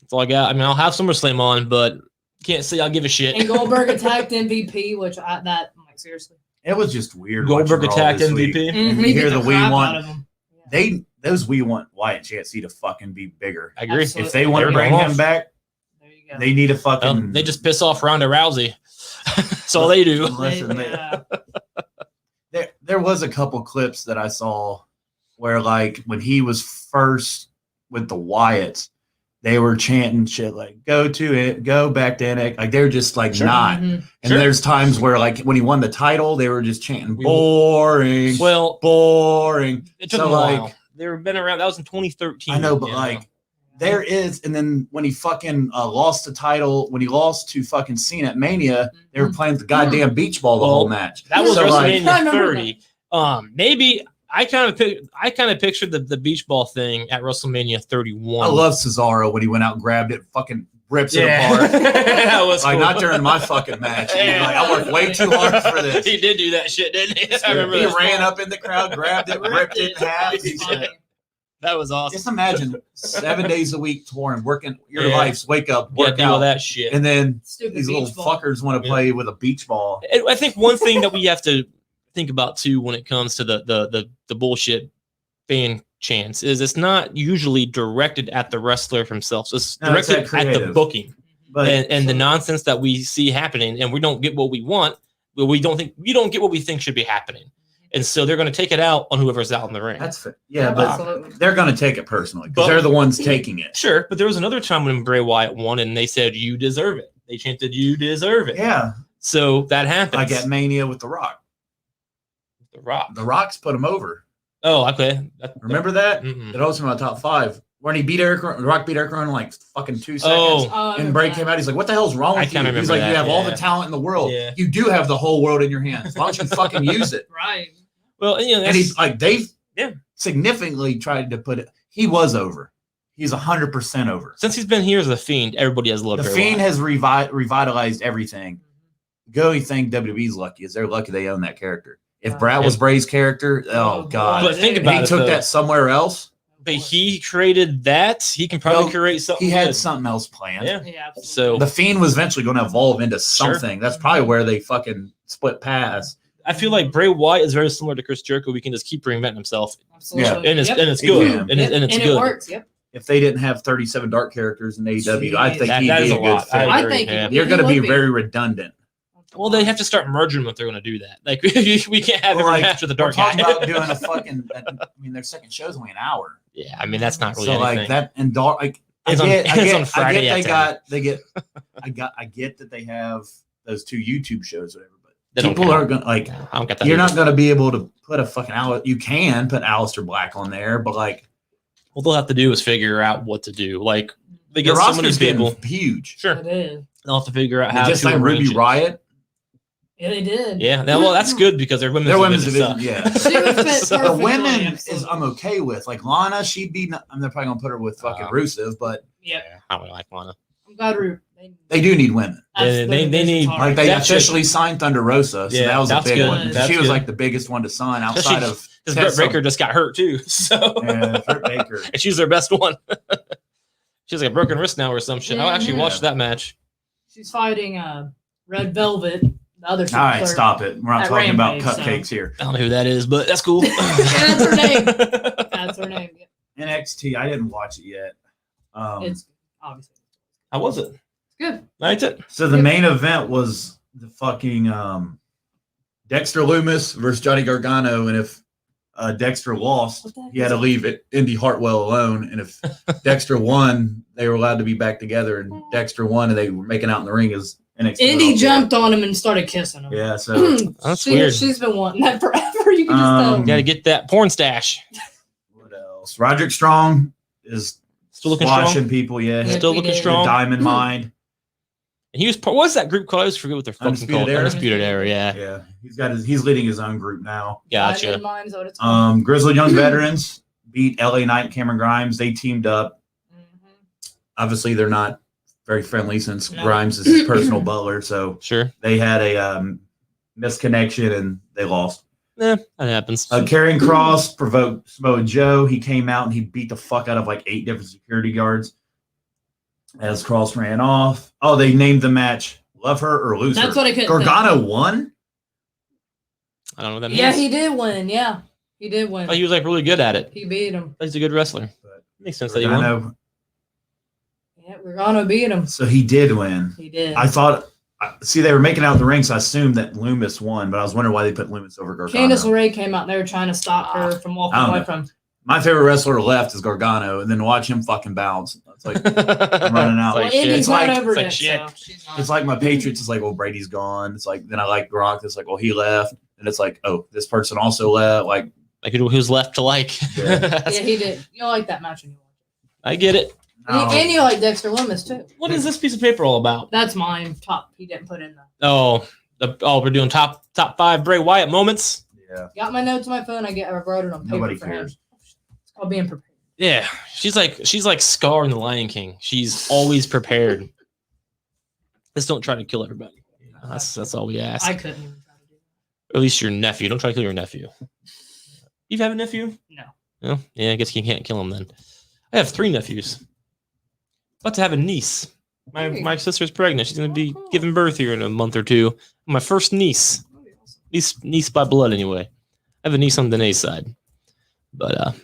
That's all I got. I mean, I'll have SummerSlam on, but can't say I'll give a shit. And Goldberg attacked MVP, which I'm like seriously. It was just weird. Goldberg watching Raw attacked this week. MVP. And He you hear beat the we crap want- out of him. Yeah. Those we want Wyatt JC to fucking be bigger. I agree. Absolutely. If they want to They're bring going him off. back, There you go. they need a fucking. They just piss off Ronda Rousey. That's all they do. Listen, Yeah. there was a couple clips that I saw where like when he was first with the Wyatts, they were chanting shit like "Go to it, go back to NXT." Like they're just like Sure. not. Mhm. And Sure. there's times where like when he won the title, they were just chanting We- boring, Well, boring. it took So, them a like, while. They've been around. That was in 2013. I know, but you like there is, and then when he fucking lost the title, when he lost to fucking Cena at Mania, they were playing the goddamn beach ball the Well, whole match. that was So, like, I WrestleMania remember 30. Maybe I kind of pictured the beach ball thing at WrestleMania 31. I love Cesaro when he went out and grabbed it, fucking rips it apart. that was Like cool. not during my fucking match. Yeah. Like I worked way too hard for this. He did do that shit, didn't he? I remember He that. ran up in the crowd, grabbed it, ripped it in half. That's funny. That was awesome. Just imagine 7 days a week touring, working your Yeah. lives, wake up, Yeah, work do all out, that shit. and then Stupid these beach little ball. fuckers want to play with a beach ball. And I think one thing that we have to think about too when it comes to the bullshit fan chants is it's not usually directed at the wrestler himself. It's No, it's directed that at the creative. booking But and the nonsense that we see happening, and we don't get what we want. We don't get what we think should be happening. And so they're going to take it out on whoever's out in the ring. That's fair. Yeah, but Absolutely. they're going to take it personally because But- they're the ones taking it. Sure, but there was another time when Bray Wyatt won and they said, you deserve it. They chanted, you deserve it. Yeah, So that happens. like at Mania with The Rock. The Rock. The Rock's put him over. Oh, okay. Remember that? Mm-mm. That was in my top 5. When he beat The Rock beat Eric Rowan in like fucking 2 seconds. Oh, Oh, I And remember Bray that. came out. He's like, "What the hell's wrong I with you?" kinda He's remember like, that, "You have all yeah. the talent in the world. Yeah. You do have the whole world in your hands. Why don't you fucking use it?" Right. well, you know, And that's, he's like, they've Yeah. significantly tried to put it. He was over. He's 100% over. since he's been here as the Fiend, everybody has loved The Bray Fiend Wyatt. has revitalized everything. The only thing WWE's lucky is they're lucky they own that character. If Brad was Bray's character, oh god, But think if about he it, took though. that somewhere else. But he created that. He can probably Well, create something. He had good. something else planned. Yeah. Yeah. Absolutely. So The Fiend was eventually going to evolve into Sure. something. That's probably where they fucking split paths. I feel like Bray Wyatt is very similar to Chris Jericho. We can just keep reinventing himself, Absolutely. and it's Yep. and it's He good, can. and, and it's and good. it works. Yep. If they didn't have 37 dark characters in AEW, I think That- he'd that be is a a good lot. fit. I I agree, think yeah. he- You're he going to would be very redundant. Well, they have to start merging them if they're going to do that. Like we can't have every match with the we're dark guy. talking about doing a fucking. I mean, their second show's only an hour. Yeah, I mean that's not really So anything. like that and dark. Like It's on- it's on Friday at 10. I get that they have those 2 YouTube shows, whatever. They But don't people count. are gonna like. I don't get that. You're either. not gonna be able to put a fucking You can put Aleister Black on there, but like All they'll have to do is figure out what to do. Like they the get so many roster's getting people. huge. Sure, It is. they'll have to figure out They how just to like arrange Ruby it. Riot. Yeah, they did. Yeah, well, that's good because their women's Their women's division division, suck. yeah. She would fit So- The perfectly, women absolutely. is I'm okay with. Like Lana, she'd be. I'm they're probably gonna put her with fucking Rusev, but Yep. Yeah, I don't like Lana. I'm glad we're. they do need women. They need- Like they That should- officially signed Thunder Rosa, so Yeah, that was a that's big good. one. That's She was good. like the biggest one to sign outside of Because Britt Baker just got hurt too, so Britt Baker. and she's their best one. She's like a broken wrist now or some shit. I actually Mhm. watched that match. She's fighting Red Velvet. The other. All right, superstar. stop it. We're not At talking about Rampage, so- cupcakes here. I don't know who that is, but that's cool. That's her name. That's her name. Yep. NXT, I didn't watch it yet. It's obviously How was it? good. Liked it. So the main event was the fucking Dexter Loomis versus Johnny Gargano, and if Dexter lost, What the heck he had is to that? leave it Indy Hartwell alone, and if Dexter won, they were allowed to be back together. And Dexter won, and they were making out in the ring as NXT. Indy World jumped on him and started kissing him. Yeah, so That's weird. She's been wanting that forever. You can just tell. Got to get that porn stash. what else? Roderick Strong is Still looking squashing strong. people. Yeah, Yeah, Still he looking did. The strong. Diamond Mine. And he was. What was that group called? I always forget what they're fucking Undisputed called. Era? Undisputed Era. Yeah. Yeah, he's leading his own group now. Gotcha. Diamond Mine is what it's called. Grizzled Young Veterans beat LA Knight and Cameron Grimes. They teamed up. Mhm. Obviously, they're not very friendly since No. Grimes is his personal butler. So Sure. they had a misconnection and they lost. That happens. Karrion Kross provoked Samoa Joe. He came out and he beat the fuck out of like 8 different security guards as Kross ran off. Oh, they named the match Love Her or Lose That's Her. what I could. Gargano won? I don't know what that means. Yeah, he did win. Yeah, he did win. Oh, he was like really good at it. He beat him. He's a good wrestler. But Makes sense that he won. Gargano, Yeah, we're gonna beat him. so he did win. He did. I thought, see, they were making out the ring, so I assumed that Loomis won, but I was wondering why they put Loomis over Gargano. Candice LeRae came out and they were trying to stop her from walking I don't away know. from. My favorite wrestler left is Gargano, and then watch him fucking bounce. It's like running out. Well, Like shit. Indy's It's not like- over it's like it, shit. so she's not. it's like my Patriots. It's like, well, Brady's gone. It's like then I like Gronk. It's like, well, he left, and it's like, oh, this person also left. Like, Like who's left to like? Yeah. Yeah, he did. You'll like that match when you watch I get it. it. no. And you like Dexter Loomis too. What is this piece of paper all about? That's mine. Top. He didn't put in the. Oh, we're doing top 5 Bray Wyatt moments. yeah, Got my notes on my phone. I wrote it on paper Nobody for him. cares. It's called being prepared. Yeah, she's like Scar in the Lion King. She's always prepared. Just don't try to kill everybody. That's all we ask. I couldn't even try to do Or at least your nephew. Don't try to kill your nephew. You have a nephew? No. No? Yeah, I guess you can't kill him then. I have 3 nephews. About to have a niece. My sister's pregnant. She's gonna be giving birth here in a month or 2. My first niece. Niece by blood anyway. I have a niece on Danae's side. But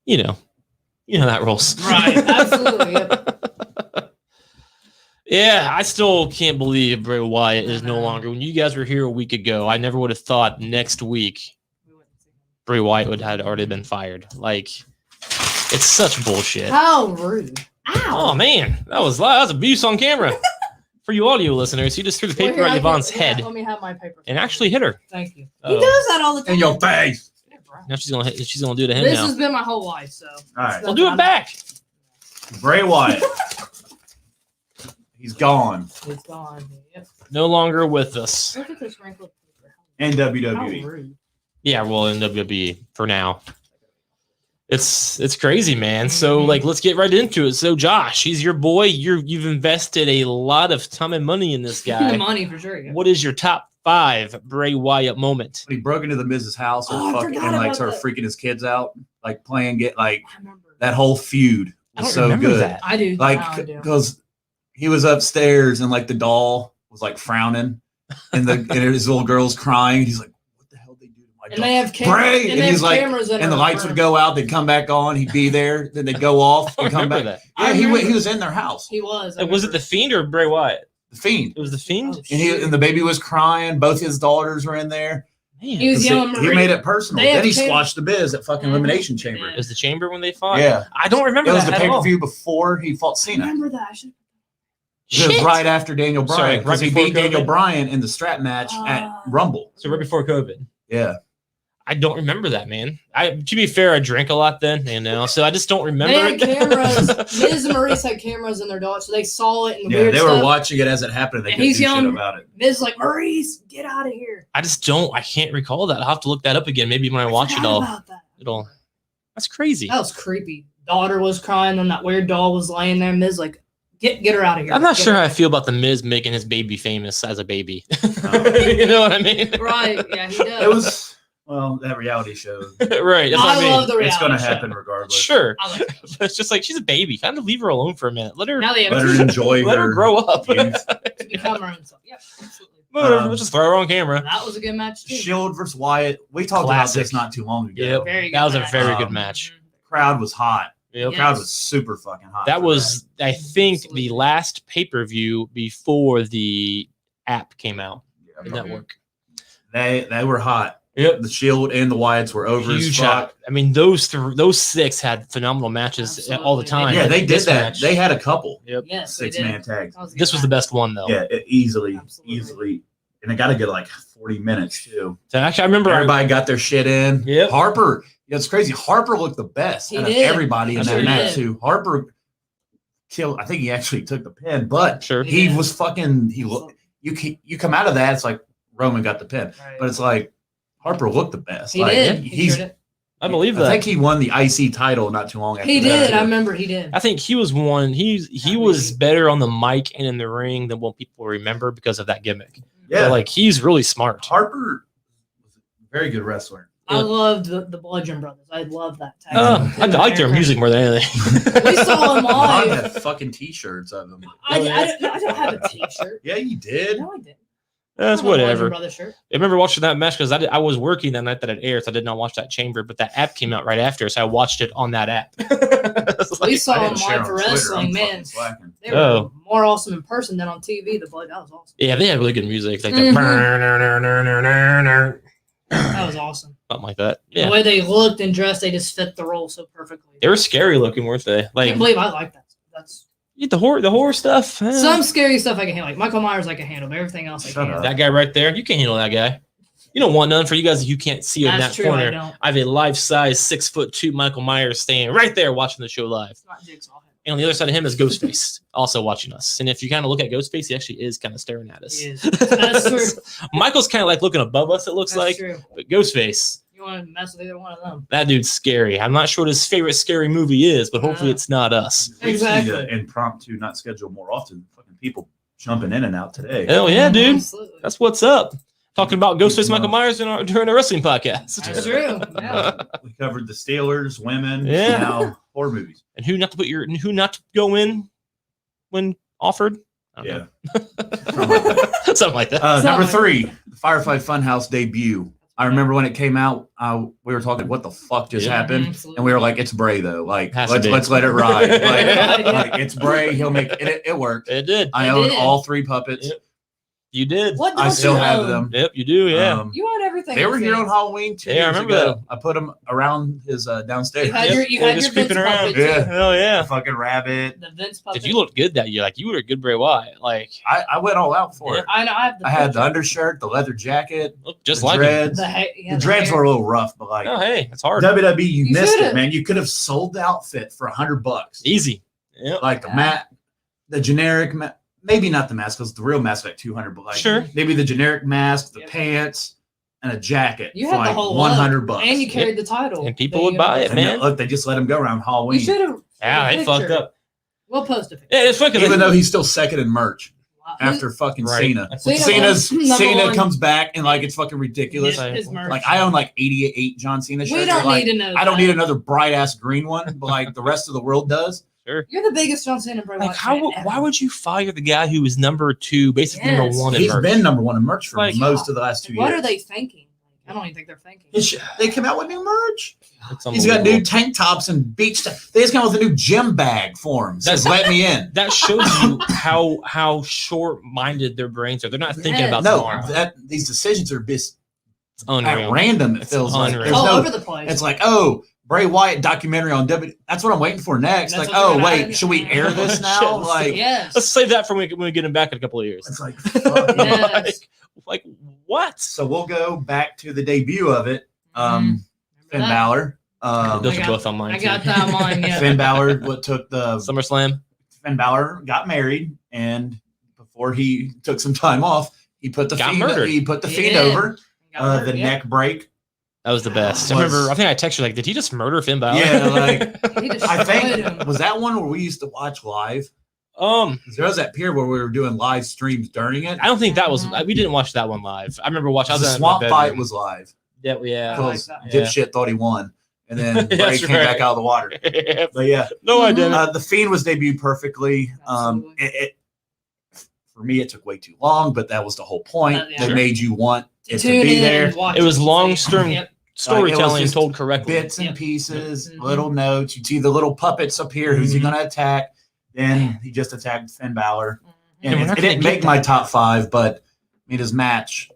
you know how that rolls. Right, absolutely, yep. Yeah, I still can't believe Bray Wyatt is no longer. When you guys were here a week ago, I never would have thought next week Bray Wyatt would had already been fired. Like, it's such bullshit. How rude! Ow! Oh man, that was abuse on camera. For you audio listeners, he just threw the paper at Yvonne's head Let me have my paper. and actually hit her. Thank you. Oh. He does that all the time. In your face. Now she's gonna do it to him This now. has been my whole life, so. All right. We'll do it back. Bray Wyatt. He's gone. It's gone. Yep. No longer with us. Look at this wrinkled paper. In How WWE. rude. Yeah, well, in WWE for now. It's crazy, man. So like, let's get right into it. So Josh, he's your boy. You've invested a lot of time and money in this guy. Money for sure. Yeah. What is your top 5 Bray Wyatt moment? When he broke into the Miz's house Oh, I and, forgot and like about started that. freaking his kids out, like playing I remember. that whole feud I was don't so remember good. that. I do. Like Now I do. because he was upstairs and like the doll was like frowning and his little girl's crying. He's like, "What the hell they do to my And doll?" they have Bray! And he's like, cameras in and the her lights room. would go out. They'd come back on. He'd be there. Then they'd go off I and don't come remember back. that. I Yeah, he remember. was in their house. He was. Was it the Fiend or Bray Wyatt? The Fiend. It was the Fiend. Oh, And the baby was crying. Both his daughters were in there. Man, He was 'Cause yelling, he Marie. made it personal. They have Then he cam- squashed the Biz at fucking Mhm. Elimination He Chamber. did. it was the Chamber when they fought. Yeah. I don't remember It was that the at pay per all. view before he fought I Cena. remember that. I should. It was right after Daniel Sorry, Bryan right because he before beat Daniel COVID? Bryan in the strap match at Rumble. So right before COVID. Yeah. I don't remember that, man. To be fair, I drank a lot then, so I just don't remember They had it. cameras. Miz and Maurice had cameras in their dog, so they saw it and Yeah, weird they were stuff. watching it as it happened. They And couldn't he's do shit yelling- about it. Miz is like, Maurice, get out of here. I can't recall that. I'll have to look that up again. Maybe when I watch it Forgot all. about that. That's crazy. That was creepy. Daughter was crying, and that weird doll was laying there. Miz like, get her out of here. I'm not Get sure her how I out. feel about the Miz making his baby famous as a baby. Oh. You know what I mean? Right? Yeah, he does. It was, well, that reality show. Right. That's what I I mean. love the reality It's going to show. happen regardless. Sure. I like that. But it's just like she's a baby. Kind of leave her alone for a minute. Let her Now they have Let her enjoy let her her grow up. youth. to become her own self. Yep, absolutely. Whatever, let's just throw her on camera. That was a good match too. Shield versus Wyatt. We talked Classic. about this not too long ago. Yep. Very good That was a match. very good Um, match. Crowd was hot. Yep. Yeah. Crowd was super fucking hot. That for was, I think, Absolutely. the last pay-per-view before the app came out. Yeah. The Mhm. network. They were hot. Yep. The Shield and the Wyatts were over as Huge fuck. app. I mean, those 6 had phenomenal matches all the Absolutely. time. Yeah, they did This that. match- They had a couple Yep. Yes, they did. 6-man tags. That a good This was the match. best one though. Yeah, Absolutely. easily. And they got to get like 40 minutes too. So actually, I remember Everybody got their shit in. Yep. Harper, it's crazy. Harper looked the best He out of did. everybody in He that sure match did. too. Harper killed. I think he actually took the pin, but Sure. he Yeah. was fucking. He looked. You come out of that, it's like Roman got the pin, Right. but it's like Harper looked the best. He like, did. He's. He did. I believe I that. think he won the IC title not too long after. He that. did. I remember he did. I think he was one. He was better on the mic and in the ring than what people remember because of that gimmick. Yeah, So, like he's really smart. Harper was a very good wrestler. I loved the Bludgeon Brothers. I love that tag. I like their music more than anything. We saw them Ron live. had fucking t-shirts of them. I don't have a T-shirt. Yeah, you did. No, I didn't. That's I have a Bludgeon whatever. Brothers shirt. I remember watching that match because I was working that night that it aired, so I did not watch that chamber. But that app came out right after, so I watched it on that app. It's We like- saw I them didn't share live for on Twitter. wrestling, I'm man. fucking slacking. They were Oh. more awesome in person than on TV. The Blood, that was awesome. yeah, they had really good music, like Mhm. that, That was awesome. something like that. The Yeah, way they looked and dressed, they just fit the role so perfectly. they were scary looking, weren't they? I Like can't believe I like that. That's the horror stuff. some scary stuff I can handle. Like Michael Myers, I can handle, but everything else I Shut can't. up. That guy right there, you can't handle that guy. You don't want none for you guys that you can't see in That's that true. I corner. don't. I have a life-size 6'2" Michael Myers staying right there watching the show live. It's not Jigsaw. And on the other side of him is Ghostface, also watching us. And if you kind of look at Ghostface, he actually is kind of staring at us. He is. That's true. Michael's kind of like looking above us, it looks That's like. true. But Ghostface, You want to mess with either one of them? that dude's scary. I'm not sure what his favorite scary movie is, but hopefully it's not us. We just Exactly. need to impromptu, not schedule more often. Fucking people jumping in and out today. Hell yeah, dude. Absolutely. That's what's up. Talking about Ghostface Michael Myers during a wrestling podcast. That's true. Yeah. We covered the Steelers, women, Yeah. now horror movies. And who not to go in when offered? I don't Yeah. know. Something like that. Number Something. 3, the Firefly Funhouse debut. I remember when it came out, we were talking, what the fuck just Yeah. happened? Absolutely. And we were like, it's Bray though. Like, Has to be. let's let it ride. Like, Yeah. like, it's Bray. He'll make it. It worked. It did. I It own did. all 3 puppets. Yep. You did. What I don't still you have own? them. Yep, you do. Yeah. You own everything. They were here on Vince. Halloween 2 Yeah, I years remember ago. I put them around his downstairs. You had Yep. your, you They were had just your Vince creeping around. puppet, Yeah. too. Hell The yeah. fucking rabbit. The Vince puppet. Did you look good that year? Like you were a good Bray Wyatt. Like I went all out for Yeah. it. I know. I have the I had the picture. undershirt, the leather jacket, looked just the like him. dreads. The The dreads hair. were a little rough, but like Oh, hey, it's hard. WWE, you You missed should've. it, man. You could have sold the outfit for $100. Easy. Yep. Like the generic, maybe not the mask, because the real mask like 200, but like Sure. maybe the generic mask, the Yep. pants, and a jacket You for had the like whole $100. And you carried the title. And people would buy it, And man. look, they just let him go around Halloween. You should have. Yeah, they fucked up. We'll post a picture. Yeah, it's fucking. Even though he's still second in merch Wow. after fucking Right. Cena. That's what- Cena was number Cena one. comes back and like it's fucking ridiculous. His merch. Like I own like 88 John Cena shirts. We don't Like, need to know. I don't that. need another bright ass green one, but like the rest of the world does. Sure. You're the biggest John Cena Bray Like Wyatt how? fan ever. Why would you fire the guy who was number 2, basically number Yes. 1 in He's merch? been number one in merch for Like, most of the last 2 years. What are they thinking? I don't even think they're thinking. They came out with new merch. It's He's got new unbelievable. tank tops and beach. They just came out with a new gym bag for him. Says, "Let me in." That shows you how short-minded their brains are. They're not thinking Yes. about No, tomorrow. these decisions are just It's at unreal. random. It feels like unreal. there's all no. over the place. It's like, oh, Bray Wyatt documentary on W. That's what I'm waiting for next. That's Like, what oh they're gonna- wait, should we air this now? Shit. Like, yes. Let's save that for when we get him back in a couple of years. it's like, fuck. Yes. like what? So we'll go back to the debut of it. Remember Finn that? Balor. Those I are got- both on mine. I got that on mine. Yeah. Finn Balor took the SummerSlam. Finn Balor got married, and before he took some time off, he put the Got Fiend. murdered. He put the He Fiend did. over Got hurt, the yeah. neck break. That was the best. I Was- remember. I think I texted you like, did he just murder Finn Balor? Yeah, like He I destroyed think him. was that one where we used to watch live. 'Cause There was that period where we were doing live streams during it. I don't think that was. Mhm. We didn't watch that one live. I remember watching. I was The in my swamp fight bedroom. was live Yeah, yeah. I like because that. Yeah. dipshit thought he won, and then Bray That's came right. back out of the water. But yeah, No, I didn't. the Fiend was debuted perfectly. Absolutely. It for me it took way too long, but that was the whole point. Yeah. They Sure. made you want it to Tune be in there. and watch It was it. long-term Yep. Storytelling just told correctly. Bits and Yep. pieces, Mhm. little notes. You see the little puppets up here. Who's he Mhm. going to attack? Then he just attacked Finn Balor. Mhm. And we're it, not it gonna didn't get make my that. top 5, but I mean his match.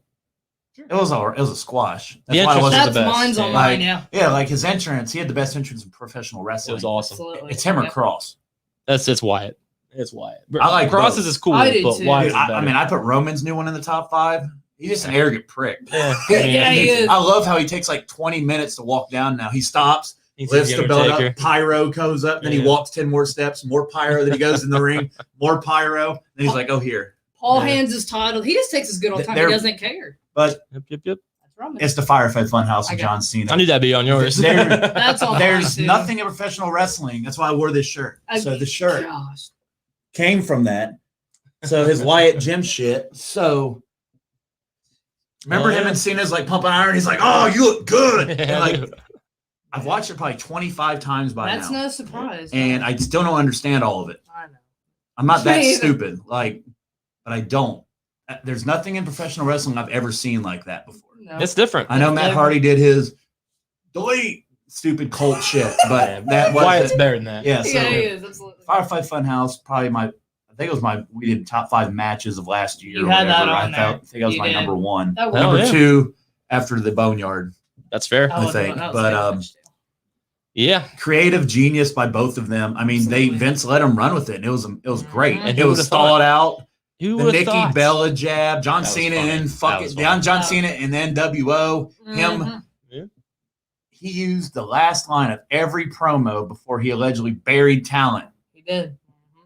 It was a squash. That's The why it entrance wasn't was That's the best. mine's on Yeah. mine. Like, Yeah. yeah, like his entrance. He had the best entrance in professional It wrestling. was awesome. Absolutely. It's him or Yep. Cross. It's Wyatt. It's Wyatt. I like Crosses both. is cool, I do but too. Wyatt Dude, is I better. mean, I put Roman's new one in the top 5. He's just an arrogant prick. yeah, Yeah, he is. I love how he takes like 20 minutes to walk down now. He stops, He's lifts the belt Undertaker. up, pyro goes up, then he Yeah. walks 10 more steps, more pyro, then he goes in the ring, more pyro, then he's like, oh, here. Paul Yeah. hands his title. He just takes his good old time. He They're- doesn't care. But Yep. That's Roman. it's the Firefly Funhouse I of got- John Cena. I knew that'd be on yours. That's on There's mine, too. nothing in professional wrestling. That's why I wore this shirt. So the shirt Gosh. came from that. So his Wyatt Gym shit. So remember him and Cena's like pumping iron. He's like, "Oh, you look good." And, like I've watched it probably 25 times by That's now, no surprise. and I still don't understand all of it. I know. I'm not that Me either. stupid, like, but I don't. There's nothing in professional wrestling I've ever seen like that before. No. It's different. I know Matt Hardy did his delete stupid cult shit, but that Wyatt's wasn't. better than that. Yeah, so Yeah, he is. Absolutely. Firefly Funhouse, probably I think it was we did top 5 matches of last year. You or had that whatever. on there. I think that was You my did. number 1. That Hell was- Number yeah. 2 after the Boneyard. That's fair. I think, but, Yeah. Creative genius by both of them. I mean, Absolutely. Vince let them run with it. And it was great. Mhm. And It who was would've thought out. Who The would have Nikki thought? Bella jab, John That was Cena, funny. and That fuck was it, funny. John Cena, and then WO. Him, Mhm. he used the last line of every promo before he allegedly buried talent He did.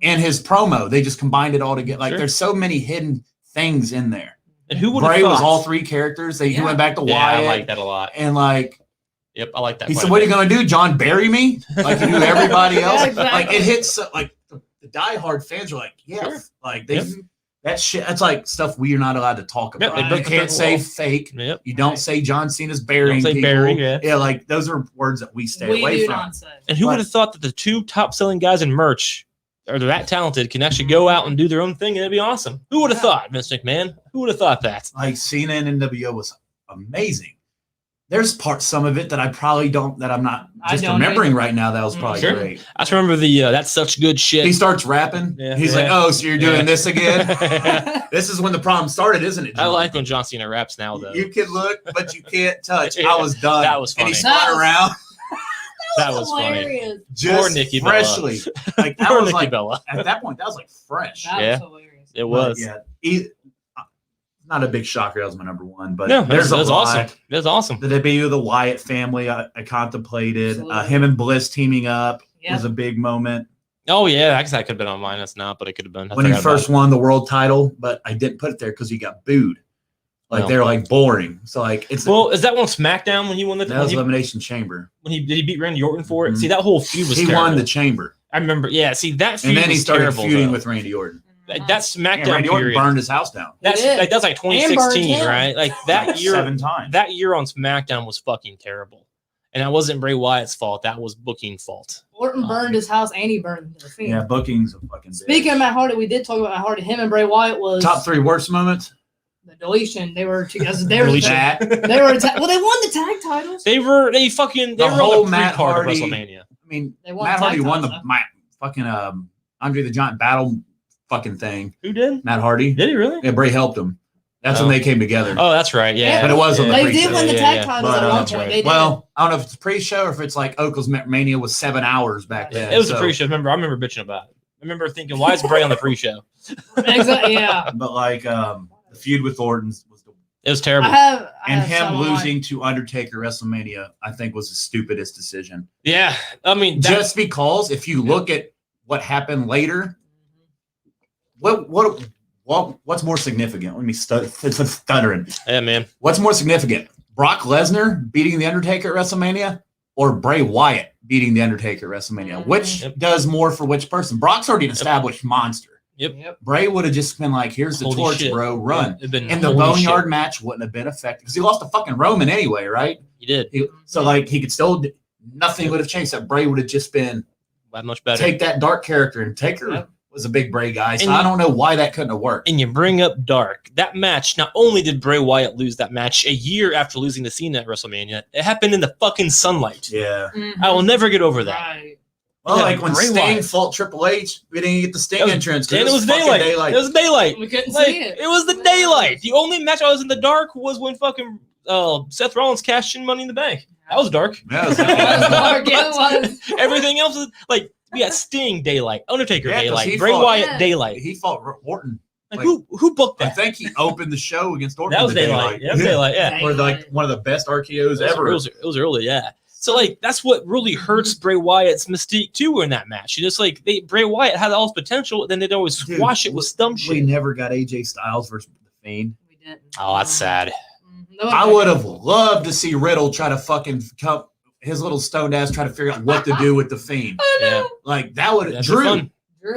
in his promo. They just combined it all together. Like Sure. there's so many hidden things in there. And who would have Bray thought? was all 3 characters. He Yeah. went back to Yeah, I Wyatt, like that a lot. and like Yep, I like that. he quite said, a "What are bit. you gonna do, John? Bury me like you do everybody else?" Yeah, exactly. Like it hits like the diehard fans are like, "Yeah, Sure. like they." Yep. That shit, that's like stuff we are not allowed to talk Yep, about. they You broke the can't fifth say wall. fake. Yep. You don't Right. say John Cena's burying Don't say people. bury, yeah. Like those are words that we stay We away do from. not say. And who But- would have thought that the 2 top-selling guys in merch are that talented can actually go out and do their own thing and it'd be awesome? Who would have Yeah. thought, Vince McMahon? Who would have thought that? Like Cena and NWO was amazing. There's some of it that I probably don't, that I'm not just remembering right now. That was probably great. I just remember the that's such good shit. He starts rapping. Yeah, He's like, "Oh, so you're doing this again?" This is when the problem started, isn't it, John? I like when John Cena raps now, though. You can look, but you can't touch. I was done. That was funny. And he spun around. That was funny. Just Poor Nikki freshly. Like that Poor was Nikki like Bella. at that point, that was like fresh. That was hilarious. It was. But yeah. Not a big shocker. That was my number one, but No, there's that was a lot. awesome. That was awesome. The debut of the Wyatt family, I contemplated. Him and Bliss teaming up was a big moment. Oh yeah, I guess that could have been on mine. That's not, but it could have been. When he first won the world title, but I didn't put it there because he got booed. Like they're like boring. So like it's is that one SmackDown when he won the? That was Elimination Chamber. When he beat Randy Orton for it. See, that whole feud was. He won the Chamber. I remember. Yeah. See that feud. And then he started terrible, feuding with Randy Orton. That SmackDown Randy Orton period burned his house down. That's like 2016, right? Like that year. 7 times. That year on SmackDown was fucking terrible, and that wasn't Bray Wyatt's fault. That was booking fault. Orton burned his house, and he burned the Fiend. Yeah, booking's a fucking. Speaking of Matt Hardy, we did talk about Matt Hardy. Him and Bray Wyatt was top 3 worst moments. The deletion. They were together. They were. Deletion. They were. Well, they won the tag titles. They were on the Matt pre-card of Hardy, WrestleMania. I mean, They won Matt Hardy tag won the titles, fucking Andre the Giant battle fucking thing. Who did? Matt Hardy. Did he really? Yeah, Bray helped him. That's when they came together. Oh, that's right. Yeah, but it was on the They pre-show. did win the tag titles at one point. They did. Well, I don't know if it's pre-show or if it's like Oakland's Mania was 7 hours back then. It was a pre-show. I remember bitching about it. I remember thinking, why is Bray on the pre-show? Exactly. Yeah. But like the feud with Orton was it was terrible. And him losing to Undertaker WrestleMania, I think, was the stupidest decision. Yeah, I mean, just because if you look at what happened later, what's more significant? Let me stuttering. Yeah, man. What's more significant? Brock Lesnar beating the Undertaker at WrestleMania, or Bray Wyatt beating the Undertaker at WrestleMania? Which does more for which person? Brock's already an established monster. Yep. Bray would have just been like, "Here's the torch, bro. Run." And the Boneyard match wouldn't have been effective because he lost to fucking Roman anyway, right? He did. So like he could still nothing would have changed. That Bray would have just been that much better. Take that dark character, and Taker was a big Bray guy. So I don't know why that couldn't have worked. And you bring up dark. That match, not only did Bray Wyatt lose that match a year after losing to Cena at WrestleMania, it happened in the fucking sunlight. Yeah. I will never get over that. Right. Well, like when Sting fought Triple H, we didn't get the Sting entrance. And it was daylight. It was daylight. We couldn't see it. It was the daylight. The only match I was in the dark was when fucking Seth Rollins cashed in Money in the Bank. That was dark. Yeah, it was. Everything else was like we got Sting daylight, Undertaker daylight, Bray Wyatt daylight. He fought Orton. Like, who booked that? I think he opened the show against Orton. That was daylight. Yeah, daylight. Yeah, or like one of the best RKO's ever. It was early. Yeah. So like that's what really hurts Bray Wyatt's mystique too in that match. You just like Bray Wyatt had all his potential, then they'd always squash it with dumb shit. We never got AJ Styles versus the Fiend. We didn't. Oh, that's sad. I would have loved to see Riddle try to fucking come his little stoned ass try to figure out what to do with the Fiend. Yeah, like that would have Drew,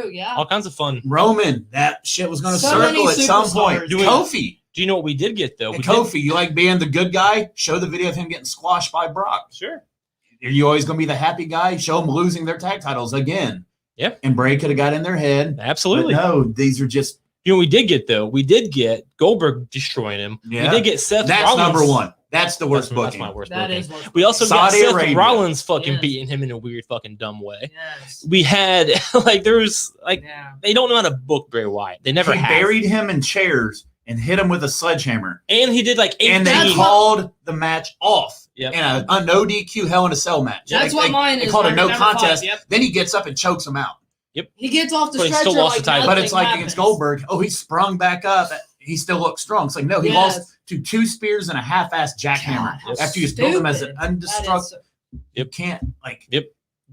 yeah, all kinds of fun. Roman, that shit was going to circle at some point. Kofi. Do you know what we did get though? Kofi, you like being the good guy? Show the video of him getting squashed by Brock. Sure. Are you always going to be the happy guy? Show them losing their tag titles again. Yep. And Bray could have got in their head. Absolutely. But no, these are just. You know what we did get though? We did get Goldberg destroying him. Yeah. We did get Seth Rollins. That's number one. That's the worst booking. That's my worst booking. Is worst we also got Saudi Seth Arabia. Rollins fucking beating him in a weird fucking dumb way. Yes. We had like they don't know how to book Bray Wyatt. They never have. Buried him in chairs and hit him with a sledgehammer. And he did like 8 and they called the match off. Yep. In a no DQ Hell in a Cell match. That's what mine is. They called a no contest. Yep. Then he gets up and chokes him out. Yep. He gets off the But he stretcher still lost like the title. But it's like happens. against Goldberg. Oh, he sprung back up. He still looks strong. It's like, no, he lost to 2 spears and a half-ass jackhammer. God, after you build him as an undestructible. You can't, like. Yep.